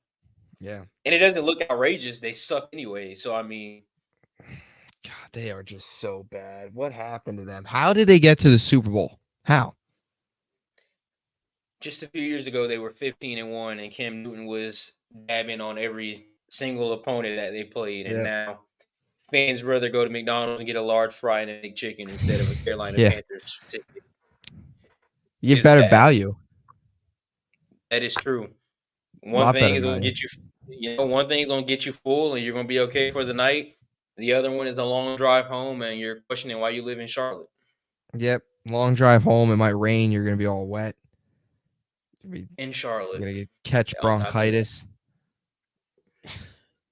Yeah. And it doesn't look outrageous. They suck anyway. So I mean, God, they are just so bad. What happened to them? How did they get to the Super Bowl? How? just a few years ago they were 15-1, and Cam Newton was dabbing on every single opponent that they played, and Yeah. now fans rather go to McDonald's and get a large fry and a big chicken instead of a Carolina Yeah. Panthers ticket. You get It's better bad. value. That is true. A One lot thing better is gonna value. get you, one thing is gonna get you full, and you're gonna be okay for the night. The other one is a long drive home, and you're questioning why you live in Charlotte. Yep. Long drive home. It might rain. You're gonna be all wet. You're In Charlotte, gonna catch on top of that. bronchitis.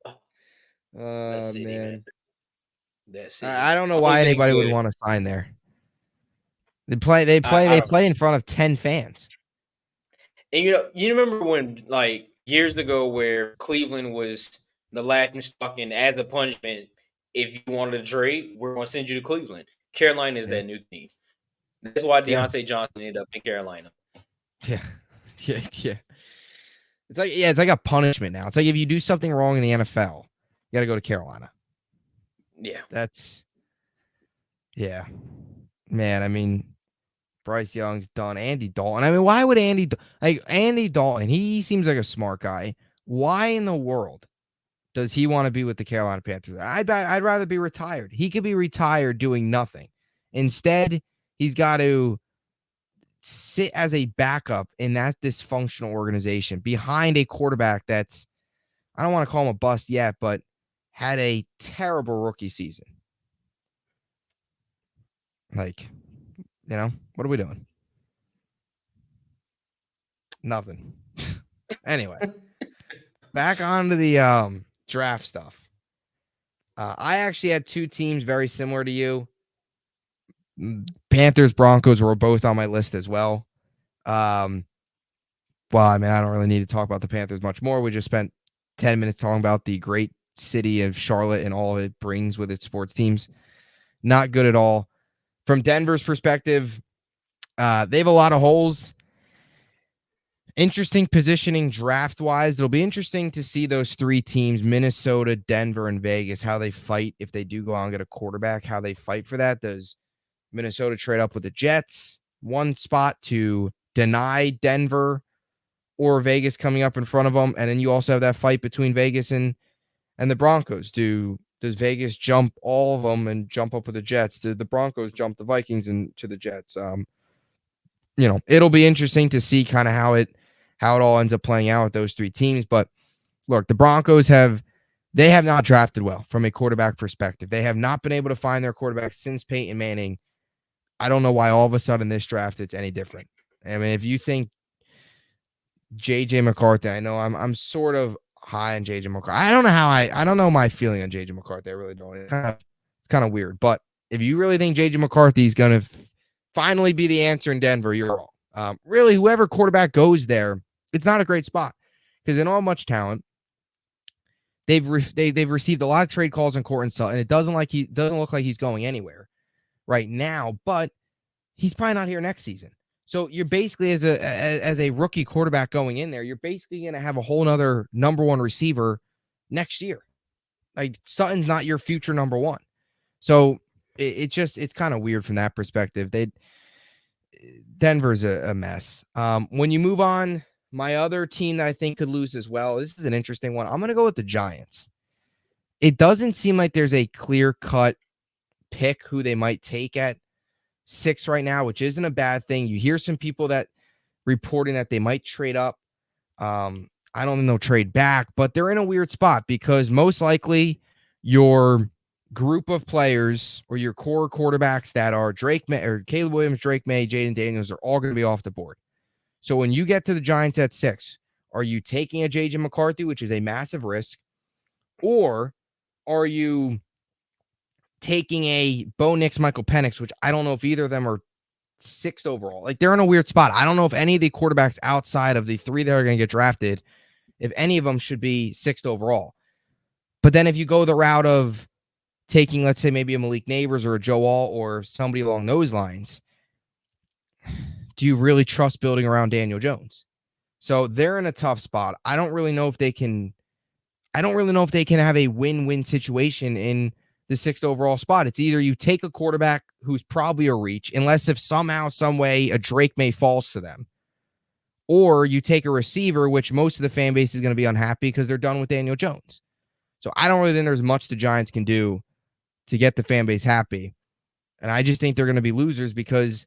Oh, that Oh city, man. man. That I city. don't know Only why thing anybody would good. want to sign there. They play. They play. I They don't know. play in front of 10 fans. And you remember when like years ago where Cleveland was the laughing stock, and as a punishment, if you wanted to trade, we're gonna send you to Cleveland. Carolina is Yeah. that new team. That's why Yeah. Deontay Johnson ended up in Carolina. Yeah. Yeah. Yeah. It's like a punishment now. It's like if you do something wrong in the NFL, you got to go to Carolina. Yeah. That's yeah, man. I mean, Bryce Young's done. Andy Dalton. I mean, why would Andy Dalton? He seems like a smart guy. Why in the world does he want to be with the Carolina Panthers? I'd rather be retired. He could be retired doing nothing. Instead, he's got to sit as a backup in that dysfunctional organization behind a quarterback that's, I don't want to call him a bust yet, but had a terrible rookie season. Like, what are we doing? Nothing. Anyway, back onto the draft stuff. I actually had two teams very similar to you. Panthers, Broncos were both on my list as well. Well, I mean, I don't really need to talk about the Panthers much more. We just spent 10 minutes talking about the great city of Charlotte and all it brings with its sports teams. Not good at all. From Denver's perspective, they have a lot of holes. Interesting positioning draft-wise. It'll be interesting to see those three teams, Minnesota, Denver, and Vegas, how they fight if they do go out and get a quarterback, how they fight for that. Does Minnesota trade up with the Jets one spot to deny Denver or Vegas coming up in front of them? And then you also have that fight between Vegas and the Broncos. Does Vegas jump all of them and jump up with the Jets? Did the Broncos jump the Vikings and to the Jets? It'll be interesting to see kind of how it all ends up playing out with those three teams. But look, the Broncos have not drafted well from a quarterback perspective. They have not been able to find their quarterback since Peyton Manning. I don't know why all of a sudden this draft it's any different. I mean, if you think JJ McCarthy, I know I'm sort of high on JJ McCarthy. I don't know my feeling on JJ McCarthy. I really don't. It's kind of weird. But if you really think JJ McCarthy is going to finally be the answer in Denver, you're wrong. Really, whoever quarterback goes there, it's not a great spot because in all much talent, they've received a lot of trade calls on court and stuff, and it doesn't look like he's going anywhere right now. But he's probably not here next season. So you're basically as a rookie quarterback going in there, you're basically going to have a whole nother number one receiver next year. Like Sutton's not your future number one. So it's kind of weird from that perspective. Denver's a mess. When you move on, my other team that I think could lose as well, this is an interesting one. I'm going to go with the Giants. It doesn't seem like there's a clear-cut pick who they might take at 6 right now, which isn't a bad thing. You hear some people that reporting that they might trade up. I don't think they'll trade back, but they're in a weird spot because most likely your group of players or your core quarterbacks that are Drake May or Caleb Williams, Drake May, Jaden Daniels are all going to be off the board. So when you get to the Giants at 6, are you taking a JJ McCarthy, which is a massive risk, or are you taking a Bo Nix, Michael Penix, which I don't know if either of them are 6th overall? Like they're in a weird spot. I don't know if any of the quarterbacks outside of the 3 that are going to get drafted, if any of them should be 6th overall. But then if you go the route of taking, let's say maybe a Malik Neighbors or a Joe Alt or somebody along those lines, do you really trust building around Daniel Jones? So they're in a tough spot. I don't really know if they can have a win-win situation in the 6th overall spot. It's either you take a quarterback who's probably a reach, unless if somehow, some way a Drake May falls to them, or you take a receiver, which most of the fan base is going to be unhappy because they're done with Daniel Jones. So I don't really think there's much the Giants can do to get the fan base happy. And I just think they're going to be losers because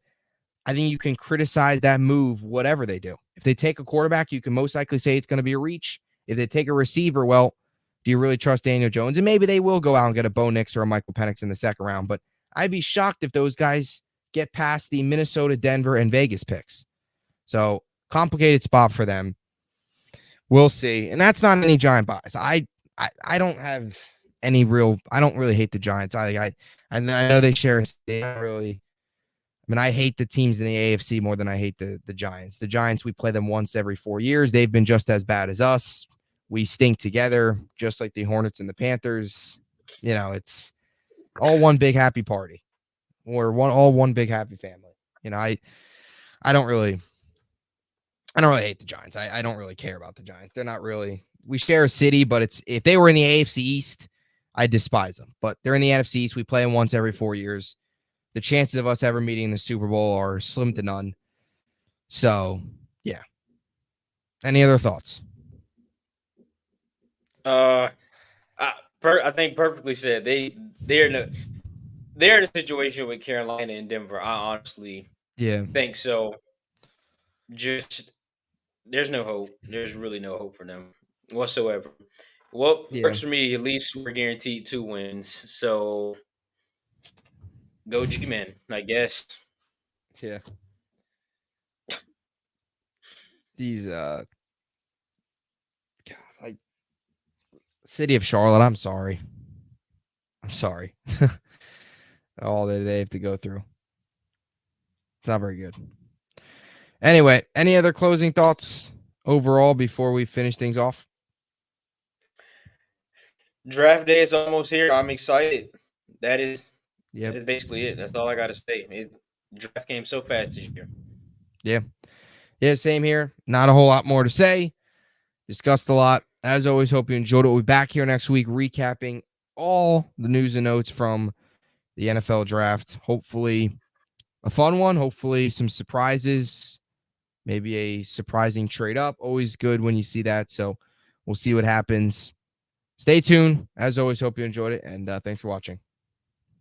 I think you can criticize that move, whatever they do. If they take a quarterback, you can most likely say it's going to be a reach. If they take a receiver, well, do you really trust Daniel Jones? And maybe they will go out and get a Bo Nix or a Michael Penix in the 2nd round. But I'd be shocked if those guys get past the Minnesota, Denver, and Vegas picks. So complicated spot for them. We'll see. And that's not any Giant bias. I don't have any real. I don't really hate the Giants. I know they share. I hate the teams in the AFC more than I hate the Giants. The Giants, we play them once every 4 years. They've been just as bad as us. We stink together, just like the Hornets and the Panthers. It's all one big happy party. We're all one big happy family. I don't really hate the Giants. I don't really care about the Giants. They're not really. We share a city, but if they were in the AFC East, I despise them. But they're in the NFC East. We play them once every 4 years. The chances of us ever meeting in the Super Bowl are slim to none. So, yeah. Any other thoughts? I think perfectly said. They're in a situation with Carolina and Denver. I honestly think so. Just there's no hope. There's really no hope for them whatsoever. What works for me, at least we're guaranteed 2 wins. So go G-Men, I guess. Yeah. These city of Charlotte, I'm sorry. All they have to go through. It's not very good. Anyway, any other closing thoughts overall before we finish things off? Draft day is almost here. I'm excited. That is basically it. That's all I got to say. Draft came so fast this year. Yeah, same here. Not a whole lot more to say. Discussed a lot. As always, hope you enjoyed it. We'll be back here next week recapping all the news and notes from the NFL draft. Hopefully a fun one. Hopefully some surprises. Maybe a surprising trade up. Always good when you see that. So we'll see what happens. Stay tuned. As always, hope you enjoyed it. And thanks for watching.